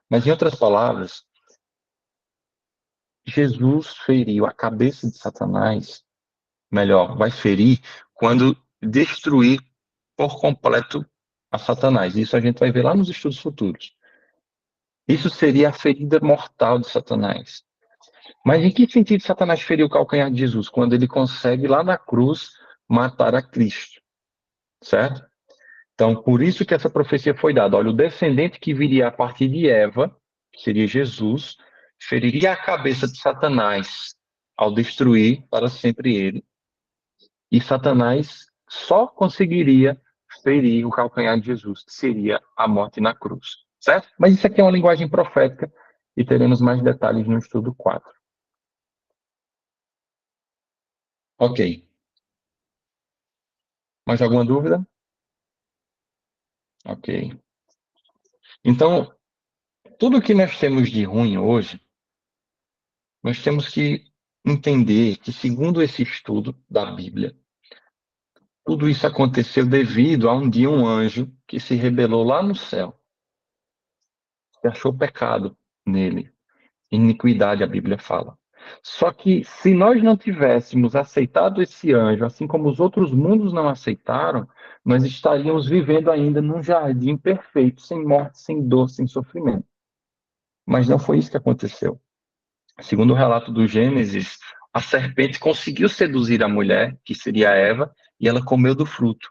Mas, em outras palavras, Jesus feriu a cabeça de Satanás, melhor, vai ferir quando destruir por completo a Satanás. Isso a gente vai ver lá nos estudos futuros. Isso seria a ferida mortal de Satanás. Mas em que sentido Satanás feriu o calcanhar de Jesus? Quando ele consegue lá na cruz matar a Cristo, certo? Então, por isso que essa profecia foi dada. Olha, o descendente que viria a partir de Eva, que seria Jesus, feriria a cabeça de Satanás ao destruir para sempre ele. E Satanás só conseguiria ferir o calcanhar de Jesus, que seria a morte na cruz, certo? Mas isso aqui é uma linguagem profética e teremos mais detalhes no estudo 4. Ok. Mais alguma dúvida? Ok. Então, tudo que nós temos de ruim hoje, nós temos que entender que, segundo esse estudo da Bíblia, tudo isso aconteceu devido a um dia um anjo que se rebelou lá no céu, que achou pecado nele. Iniquidade, a Bíblia fala. Só que se nós não tivéssemos aceitado esse anjo, assim como os outros mundos não aceitaram, nós estaríamos vivendo ainda num jardim perfeito, sem morte, sem dor, sem sofrimento. Mas não foi isso que aconteceu. Segundo o relato do Gênesis, a serpente conseguiu seduzir a mulher, que seria Eva, e ela comeu do fruto,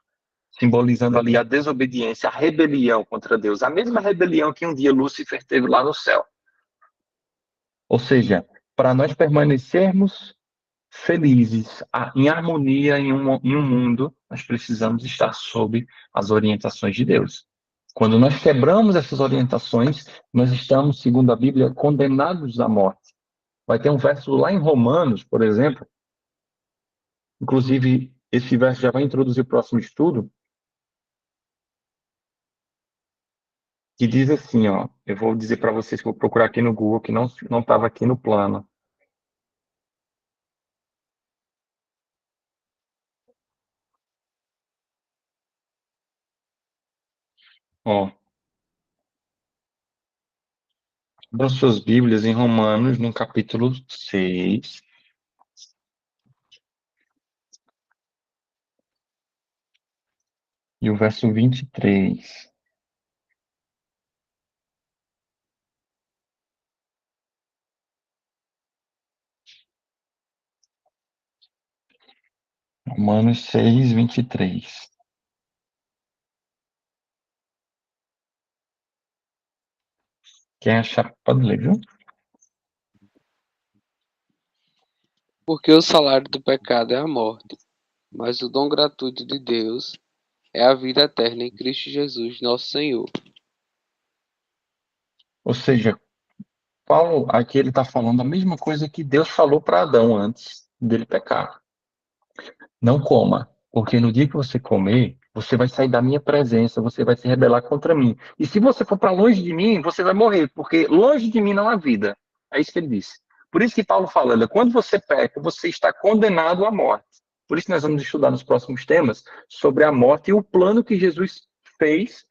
simbolizando ali a desobediência, a rebelião contra Deus, a mesma rebelião que um dia Lúcifer teve lá no céu. Ou seja, para nós permanecermos felizes, em harmonia em um mundo, nós precisamos estar sob as orientações de Deus. Quando nós quebramos essas orientações, nós estamos, segundo a Bíblia, condenados à morte. Vai ter um verso lá em Romanos, por exemplo, inclusive esse verso já vai introduzir o próximo estudo, que diz assim, ó, eu vou dizer para vocês que eu vou procurar aqui no Google, que não estava aqui no plano. Ó, abram suas Bíblias em Romanos, no capítulo 6. E o verso 23. Romanos 6, 23. Quem achar, pode ler, viu? Porque o salário do pecado é a morte, mas o dom gratuito de Deus é a vida eterna em Cristo Jesus, nosso Senhor. Ou seja, Paulo aqui ele está falando a mesma coisa que Deus falou para Adão antes dele pecar. Não coma, porque no dia que você comer, você vai sair da minha presença, você vai se rebelar contra mim. E se você for para longe de mim, você vai morrer, porque longe de mim não há vida. É isso que ele disse. Por isso que Paulo fala, olha, quando você peca, você está condenado à morte. Por isso nós vamos estudar nos próximos temas sobre a morte e o plano que Jesus fez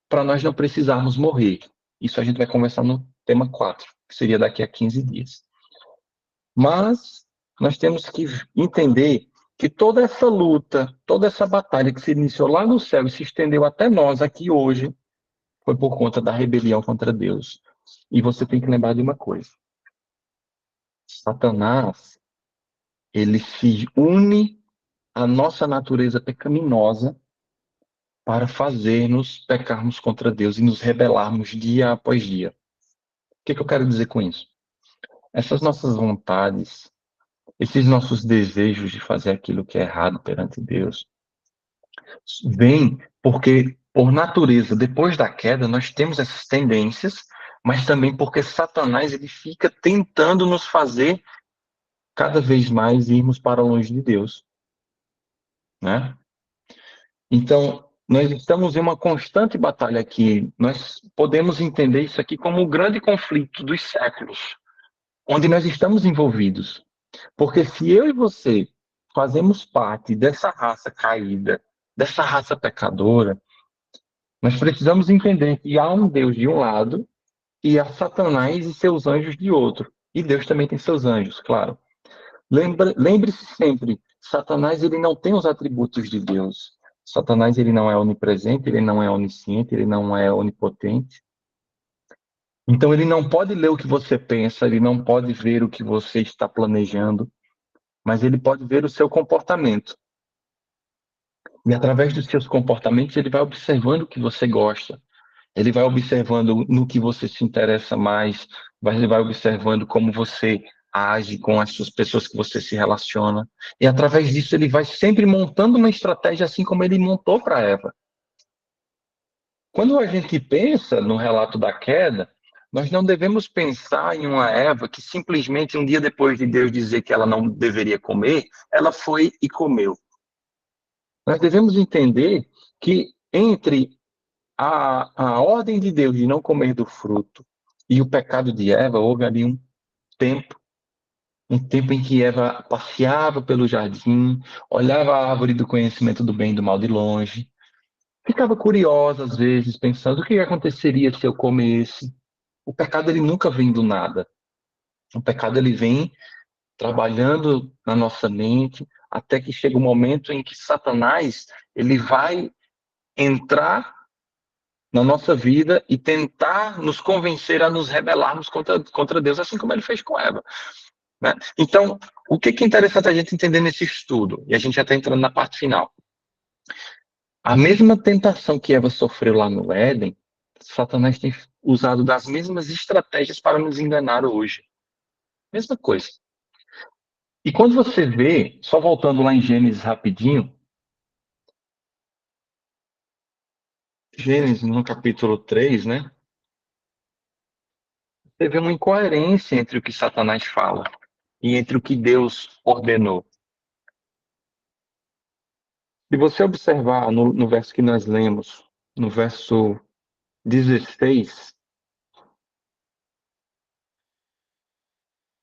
para nós não precisarmos morrer. Isso a gente vai conversar no tema 4, que seria daqui a 15 dias. Mas nós temos que entender que toda essa luta, toda essa batalha que se iniciou lá no céu e se estendeu até nós aqui hoje, foi por conta da rebelião contra Deus. E você tem que lembrar de uma coisa. Satanás, ele se une à nossa natureza pecaminosa para fazer-nos pecarmos contra Deus e nos rebelarmos dia após dia. O que eu quero dizer com isso? Essas nossas vontades, esses nossos desejos de fazer aquilo que é errado perante Deus, vem porque, por natureza, depois da queda, nós temos essas tendências, mas também porque Satanás ele fica tentando nos fazer cada vez mais irmos para longe de Deus, né? Então, nós estamos em uma constante batalha aqui. Nós podemos entender isso aqui como um grande conflito dos séculos, onde nós estamos envolvidos. Porque se eu e você fazemos parte dessa raça caída, dessa raça pecadora, nós precisamos entender que há um Deus de um lado e há Satanás e seus anjos de outro. E Deus também tem seus anjos, claro. Lembre-se sempre, Satanás ele não tem os atributos de Deus. Satanás ele não é onipresente, ele não é onisciente, ele não é onipotente. Então ele não pode ler o que você pensa, ele não pode ver o que você está planejando, mas ele pode ver o seu comportamento. E através dos seus comportamentos ele vai observando o que você gosta. Ele vai observando no que você se interessa mais, ele vai observando como você age com as suas pessoas que você se relaciona. E através disso ele vai sempre montando uma estratégia assim como ele montou para Eva. Quando a gente pensa no relato da queda, nós não devemos pensar em uma Eva que simplesmente um dia depois de Deus dizer que ela não deveria comer, ela foi e comeu. Nós devemos entender que entre a ordem de Deus de não comer do fruto e o pecado de Eva, houve ali um tempo em que Eva passeava pelo jardim, olhava a árvore do conhecimento do bem e do mal de longe, ficava curiosa às vezes, pensando o que aconteceria se eu comesse. O pecado ele nunca vem do nada. O pecado ele vem trabalhando na nossa mente até que chega o momento em que Satanás ele vai entrar na nossa vida e tentar nos convencer a nos rebelarmos contra Deus, assim como ele fez com Eva. Né? Então, o que é interessante a gente entender nesse estudo? E a gente já está entrando na parte final. A mesma tentação que Eva sofreu lá no Éden, Satanás tem usado das mesmas estratégias para nos enganar hoje. Mesma coisa. E quando você vê, só voltando lá em Gênesis rapidinho, Gênesis no capítulo 3, né? Você vê uma incoerência entre o que Satanás fala e entre o que Deus ordenou. Se você observar no verso que nós lemos, no verso 16,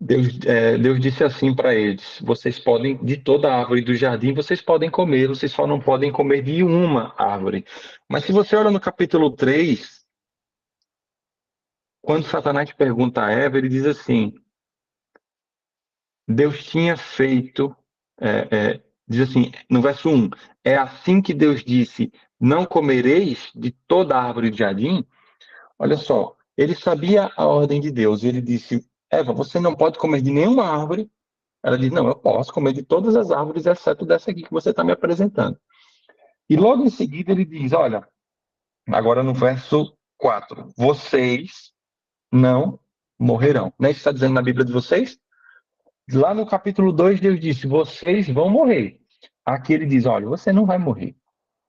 Deus disse assim para eles: vocês podem, de toda árvore do jardim, vocês podem comer, vocês só não podem comer de uma árvore. Mas se você olha no capítulo 3, quando Satanás pergunta a Eva, ele diz assim: Deus tinha feito, diz assim, no verso 1, é assim que Deus disse: não comereis de toda árvore do jardim. Olha só, ele sabia a ordem de Deus, ele disse: Eva, você não pode comer de nenhuma árvore. Ela diz: não, eu posso comer de todas as árvores, exceto dessa aqui que você está me apresentando. E logo em seguida ele diz: olha, agora no verso 4, vocês não morrerão. Não é isso que está dizendo na Bíblia de vocês? Lá no capítulo 2, Deus disse: vocês vão morrer. Aqui ele diz: olha, você não vai morrer.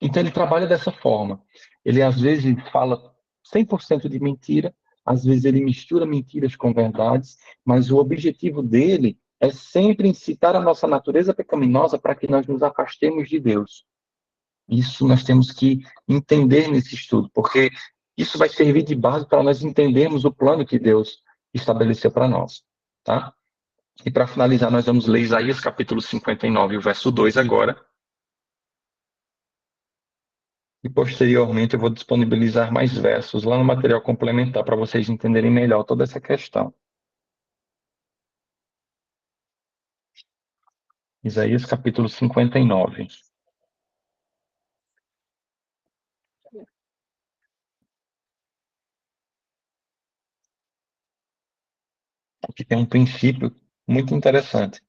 Então ele trabalha dessa forma. Ele às vezes fala 100% de mentira, às vezes ele mistura mentiras com verdades, mas o objetivo dele é sempre incitar a nossa natureza pecaminosa para que nós nos afastemos de Deus. Isso nós temos que entender nesse estudo, porque isso vai servir de base para nós entendermos o plano que Deus estabeleceu para nós, tá? E para finalizar, nós vamos ler Isaías capítulo 59, o verso 2 agora. E posteriormente eu vou disponibilizar mais versos lá no material complementar para vocês entenderem melhor toda essa questão. Isaías capítulo 59. Aqui tem um princípio muito interessante.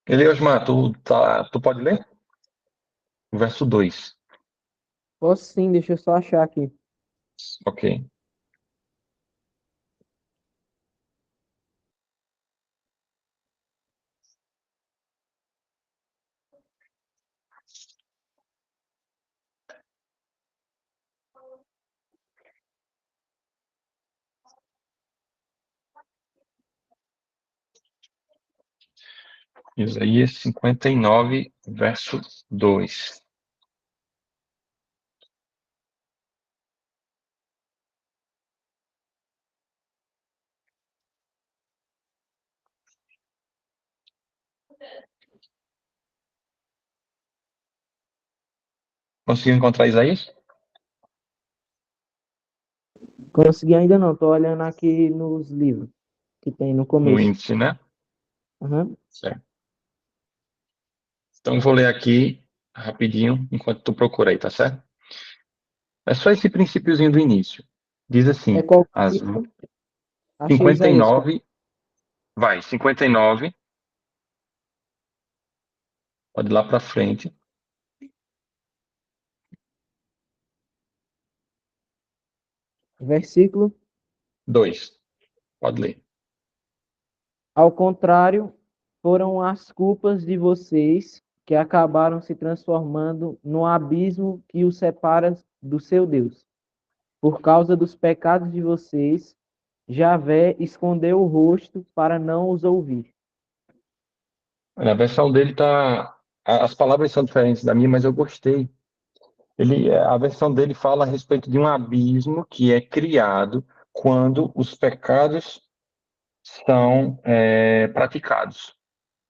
Eliosmar, tu pode ler? O verso 2. Posso sim, deixa eu só achar aqui. Ok. Isaías 59, verso 2. Conseguiu encontrar Isaías? Consegui ainda não, tô olhando aqui nos livros que tem no No começo. índice, né? Aham. Certo. Então, eu vou ler aqui rapidinho, enquanto tu procura aí, tá certo? É só esse princípiozinho do início. Diz É assim, qual as versículo? Achei Isaías. 59, 59, pode ir lá para frente, Versículo. 2, pode ler. Ao contrário, foram as culpas de vocês que acabaram se transformando no abismo que os separa do seu Deus. Por causa dos pecados de vocês, Javé escondeu o rosto para não os ouvir. Olha, a versão dele tá. As palavras são diferentes da minha, mas eu gostei. A versão dele fala a respeito de um abismo que é criado quando os pecados são praticados,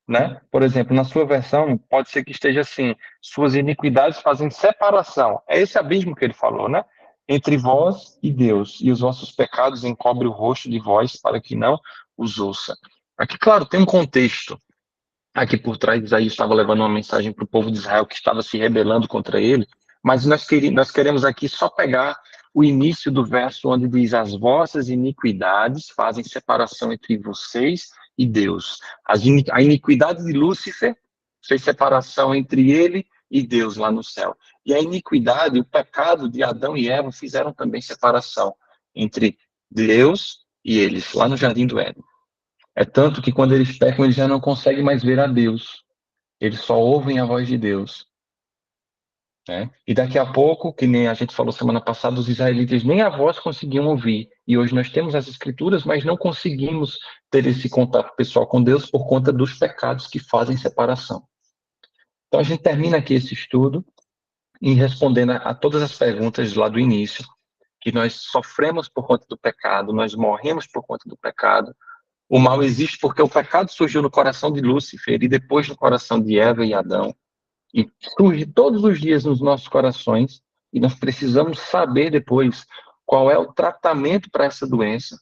né? Por exemplo, na sua versão, pode ser que esteja assim: suas iniquidades fazem separação. É esse abismo que ele falou, né? Entre vós e Deus, e os vossos pecados encobrem o rosto de vós para que não os ouça. Aqui, claro, tem um contexto. Aqui por trás, Isaías estava levando uma mensagem para o povo de Israel que estava se rebelando contra ele, mas nós queremos aqui só pegar o início do verso onde diz: as vossas iniquidades fazem separação entre vocês e Deus. A iniquidade de Lúcifer fez separação entre ele e Deus lá no céu. E a iniquidade, o pecado de Adão e Eva fizeram também separação entre Deus e eles, lá no Jardim do Éden. É tanto que quando eles pecam, eles já não conseguem mais ver a Deus. Eles só ouvem a voz de Deus. Né? E daqui a pouco, que nem a gente falou semana passada, os israelitas nem a voz conseguiam ouvir. E hoje nós temos as escrituras, mas não conseguimos ter esse contato pessoal com Deus por conta dos pecados que fazem separação. Então a gente termina aqui esse estudo e respondendo a todas as perguntas lá do início, que nós sofremos por conta do pecado, nós morremos por conta do pecado. O mal existe porque o pecado surgiu no coração de Lúcifer e depois no coração de Eva e Adão. E surge todos os dias nos nossos corações, e nós precisamos saber depois qual é o tratamento para essa doença.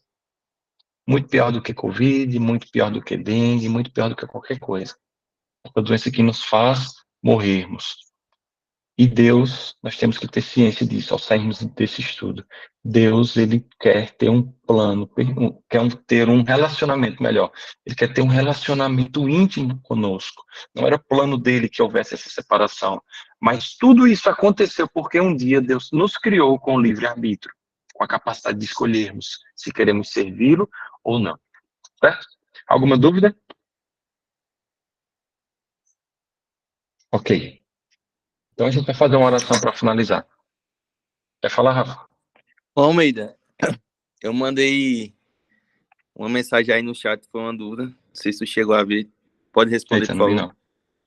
Muito pior do que Covid, muito pior do que dengue, muito pior do que qualquer coisa. É uma doença que nos faz morrermos. E Deus, nós temos que ter ciência disso, ao sairmos desse estudo. Deus, ele quer ter um plano, quer ter um relacionamento melhor. Ele quer ter um relacionamento íntimo conosco. Não era plano dele que houvesse essa separação. Mas tudo isso aconteceu porque um dia Deus nos criou com o livre-arbítrio, com a capacidade de escolhermos se queremos servi-lo ou não. Certo? Alguma dúvida? Ok. Então a gente vai fazer uma oração para finalizar. Quer falar, Rafa? Ô, Almeida, eu mandei uma mensagem aí no chat, foi uma dúvida. Não sei se tu chegou a ver. Pode responder, Eita, por não vi favor. não.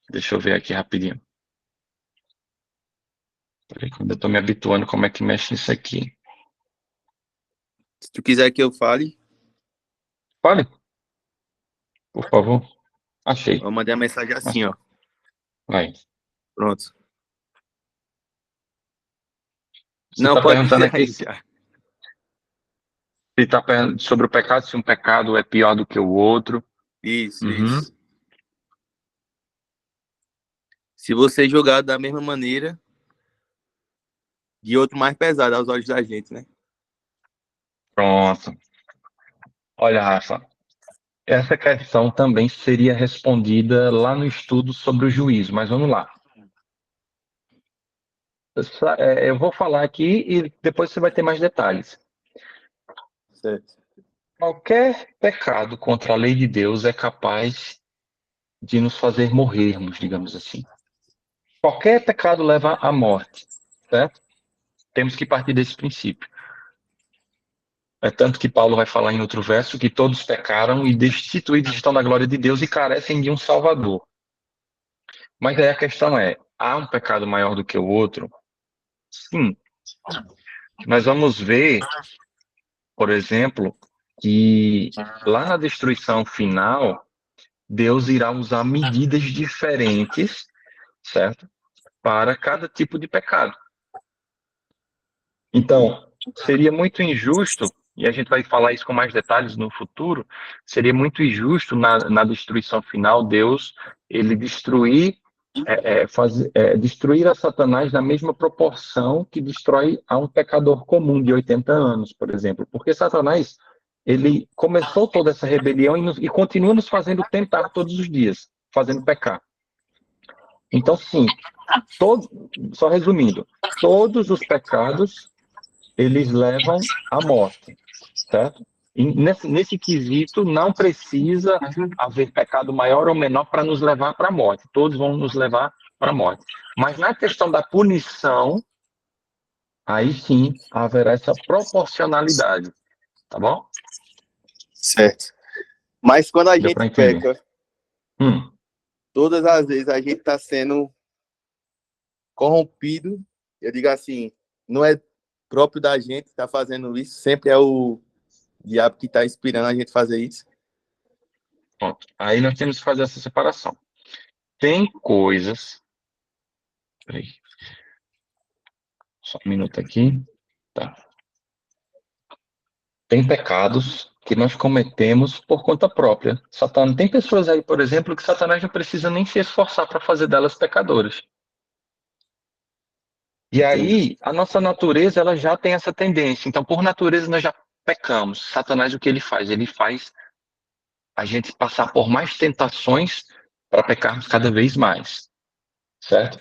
Deixa eu ver aqui rapidinho. Peraí, que eu ainda tô me habituando como é que mexe nisso aqui. Se tu quiser que eu fale, Fale, por favor. Achei. eu mandei a mensagem assim, ó. Vai. Pronto. Você Não, está pode perguntando dizer aí aqui se já. está perguntando sobre o pecado, se um pecado é pior do que o outro. Isso, Uhum. isso. Se você jogar da mesma maneira, de outro mais pesado aos olhos da gente, né? Pronto. Olha, Rafa, essa questão também seria respondida lá no estudo sobre o juízo, mas vamos lá. Eu vou falar aqui e depois você vai ter mais detalhes. Certo. Qualquer pecado contra a lei de Deus é capaz de nos fazer morrermos, digamos assim. Qualquer pecado leva à morte, certo? Temos que partir desse princípio. É tanto que Paulo vai falar em outro verso que todos pecaram e destituídos estão da glória de Deus e carecem de um Salvador. Mas aí a questão é, há um pecado maior do que o outro? Sim. Nós vamos ver, por exemplo, que lá na destruição final, Deus irá usar medidas diferentes, certo? Para cada tipo de pecado. Então, seria muito injusto, e a gente vai falar isso com mais detalhes no futuro, seria muito injusto na destruição final, Deus, ele destruir a Satanás na mesma proporção que destrói a um pecador comum de 80 anos, por exemplo. Porque Satanás, ele começou toda essa rebelião e continua nos fazendo tentar todos os dias, fazendo pecar. Então, sim, só resumindo, todos os pecados, eles levam à morte, certo? E nesse quesito, não precisa haver pecado maior ou menor para nos levar para a morte. Todos vão nos levar para a morte. Mas na questão da punição, aí sim haverá essa proporcionalidade. Tá bom? Certo. Mas quando a Deu para gente entender? peca, todas as vezes a gente está sendo corrompido. Eu digo assim, não é próprio da gente estar fazendo isso, sempre é o diabo que está inspirando a gente fazer isso. Pronto. Aí nós temos que fazer essa separação. Tem coisas... Peraí. Só um minuto aqui. Tá. Tem pecados que nós cometemos por conta própria. Satanás, tem pessoas aí, por exemplo, que Satanás não precisa nem se esforçar para fazer delas pecadoras. E aí, a nossa natureza, ela já tem essa tendência. Então, por natureza, nós já pecamos. Satanás, o que ele faz? Ele faz a gente passar por mais tentações para pecarmos cada vez mais. Certo?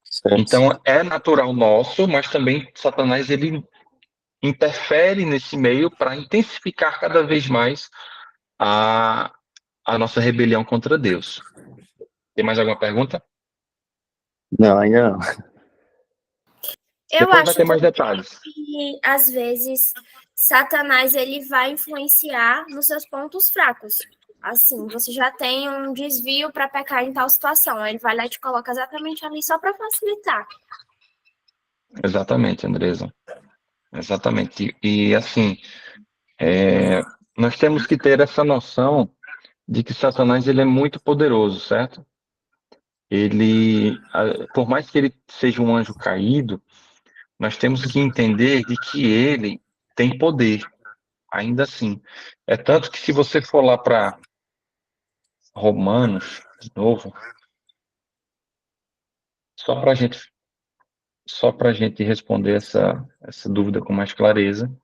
Certo. Então, é natural nosso, mas também Satanás, ele interfere nesse meio para intensificar cada vez mais a nossa rebelião contra Deus. Tem mais alguma pergunta? Não, ainda não. Eu Depois vai acho ter mais também detalhes. que, às vezes, Satanás ele vai influenciar nos seus pontos fracos. Assim, você já tem um desvio para pecar em tal situação, aí ele vai lá e te coloca exatamente ali só para facilitar. Exatamente, Andresa. Exatamente. E assim, nós temos que ter essa noção de que Satanás ele é muito poderoso, certo? Por mais que ele seja um anjo caído, nós temos que entender de que ele tem poder, ainda assim. É tanto que se você for lá para Romanos, de novo, só para a gente responder essa dúvida com mais clareza.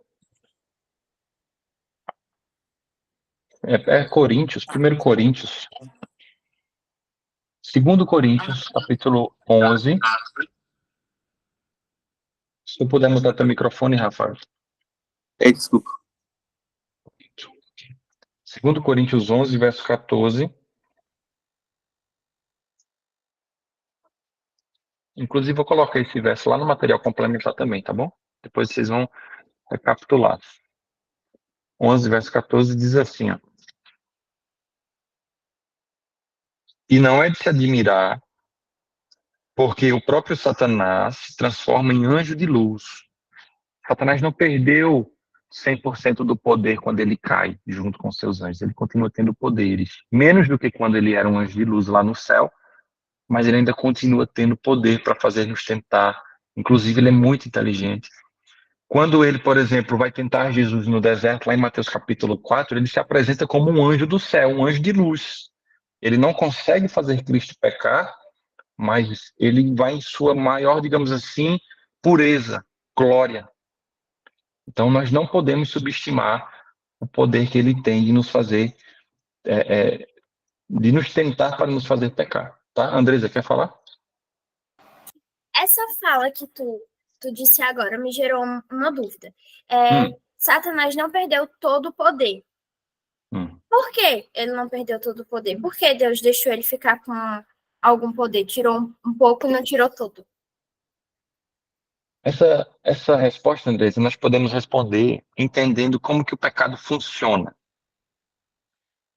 Coríntios, 1 Coríntios, 2 Coríntios, capítulo 11. Se eu puder mudar teu microfone, Rafael. Desculpa. 2 Coríntios 11, verso 14. Inclusive, eu coloquei esse verso lá no material complementar também, tá bom? Depois vocês vão recapitular. 11, verso 14 diz assim, ó. E não é de se admirar, porque o próprio Satanás se transforma em anjo de luz. Satanás não perdeu 100% do poder quando ele cai junto com seus anjos. Ele continua tendo poderes, menos do que quando ele era um anjo de luz lá no céu, mas ele ainda continua tendo poder para fazer nos tentar. Inclusive, ele é muito inteligente. Quando ele, por exemplo, vai tentar Jesus no deserto, lá em Mateus capítulo 4, ele se apresenta como um anjo do céu, um anjo de luz. Ele não consegue fazer Cristo pecar, mas ele vai em sua maior, digamos assim, pureza, glória. Então, nós não podemos subestimar o poder que ele tem de nos fazer, de nos tentar para nos fazer pecar. Tá? Andresa, quer falar? Essa fala que tu disse agora me gerou uma dúvida. Satanás não perdeu todo o poder. Por que ele não perdeu todo o poder? Por que Deus deixou ele ficar com algum poder? Tirou um pouco e não tirou todo? Essa resposta, Andresa, nós podemos responder entendendo como que o pecado funciona.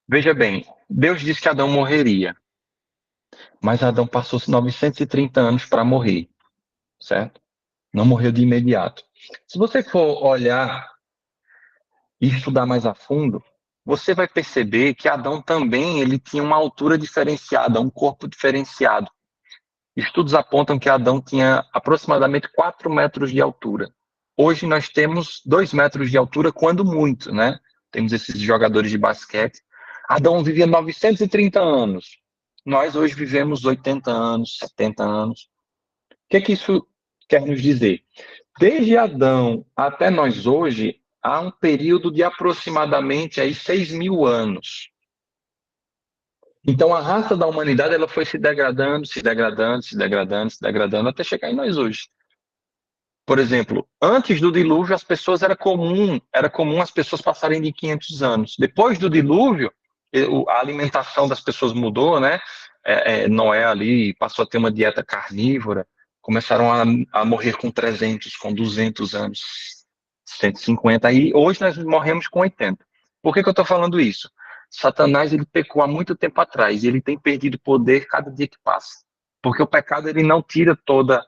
Veja bem, Deus disse que Adão morreria, mas Adão passou 930 anos para morrer, certo? Não morreu de imediato. Se você for olhar e estudar mais a fundo, você vai perceber que Adão também ele tinha uma altura diferenciada, um corpo diferenciado. Estudos apontam que Adão tinha aproximadamente 4 metros de altura. Hoje nós temos 2 metros de altura, quando muito, né? Temos esses jogadores de basquete. Adão vivia 930 anos. Nós hoje vivemos 80 anos, 70 anos. O que isso quer nos dizer? Desde Adão até nós hoje, há um período de aproximadamente aí 6.000 anos. Então, a raça da humanidade ela foi se degradando, se degradando, se degradando, se degradando, até chegar em nós hoje. Por exemplo, antes do dilúvio, as pessoas era comum as pessoas passarem de 500 anos. Depois do dilúvio, a alimentação das pessoas mudou, né? Noé ali passou a ter uma dieta carnívora, começaram a morrer com 300, com 200 anos, 150, e hoje nós morremos com 80. Por que eu estou falando isso? Satanás ele pecou há muito tempo atrás e ele tem perdido poder cada dia que passa. Porque o pecado ele não tira toda,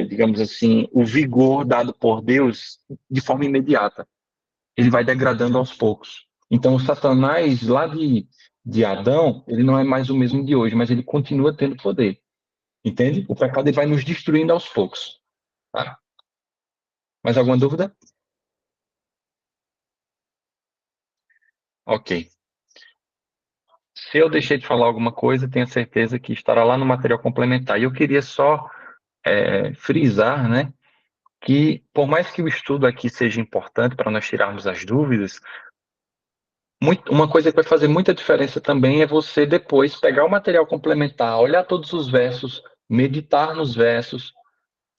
digamos assim, o vigor dado por Deus de forma imediata. Ele vai degradando aos poucos. Então o Satanás lá de Adão, ele não é mais o mesmo de hoje, mas ele continua tendo poder. Entende? O pecado ele vai nos destruindo aos poucos. Tá? Mais alguma dúvida? Ok. Se eu deixei de falar alguma coisa, tenha certeza que estará lá no material complementar. E eu queria só frisar, né, que por mais que o estudo aqui seja importante para nós tirarmos as dúvidas, uma coisa que vai fazer muita diferença também é você depois pegar o material complementar, olhar todos os versos, meditar nos versos,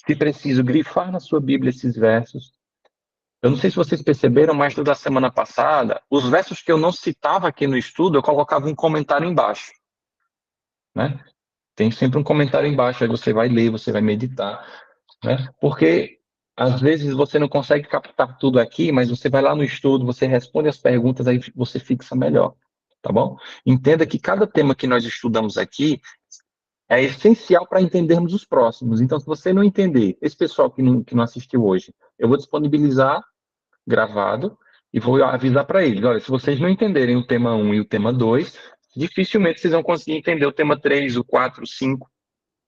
se preciso, grifar na sua Bíblia esses versos Eu não sei se vocês perceberam, mas da semana passada, os versos que eu não citava aqui no estudo, eu colocava um comentário embaixo, né? Tem sempre um comentário embaixo, aí você vai ler, você vai meditar, né? Porque às vezes você não consegue captar tudo aqui, mas você vai lá no estudo, você responde as perguntas, aí você fixa melhor, tá bom? Entenda que cada tema que nós estudamos aqui é essencial para entendermos os próximos. Então, se você não entender, esse pessoal que não assistiu hoje, eu vou disponibilizar gravado e vou avisar para eles, olha, se vocês não entenderem o tema 1 e o tema 2, dificilmente vocês vão conseguir entender o tema 3, o 4, o 5.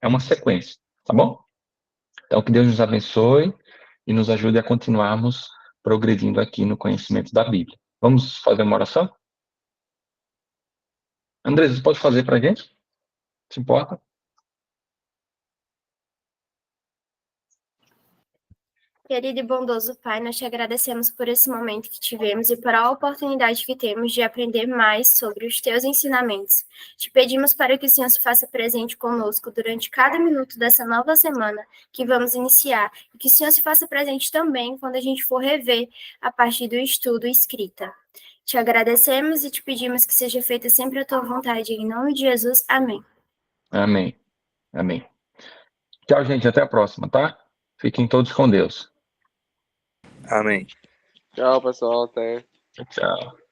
É uma sequência, tá bom? Então, que Deus nos abençoe e nos ajude a continuarmos progredindo aqui no conhecimento da Bíblia. Vamos fazer uma oração? André, você pode fazer para a gente? Se importa? Querido e bondoso Pai, nós te agradecemos por esse momento que tivemos e por a oportunidade que temos de aprender mais sobre os teus ensinamentos. Te pedimos para que o Senhor se faça presente conosco durante cada minuto dessa nova semana que vamos iniciar e que o Senhor se faça presente também quando a gente for rever a partir do estudo e escrita. Te agradecemos e te pedimos que seja feita sempre a tua vontade. Em nome de Jesus, amém. Amém. Amém. Tchau, gente. Até a próxima, tá? Fiquem todos com Deus. Amém. Tchau, pessoal. Até. Tchau.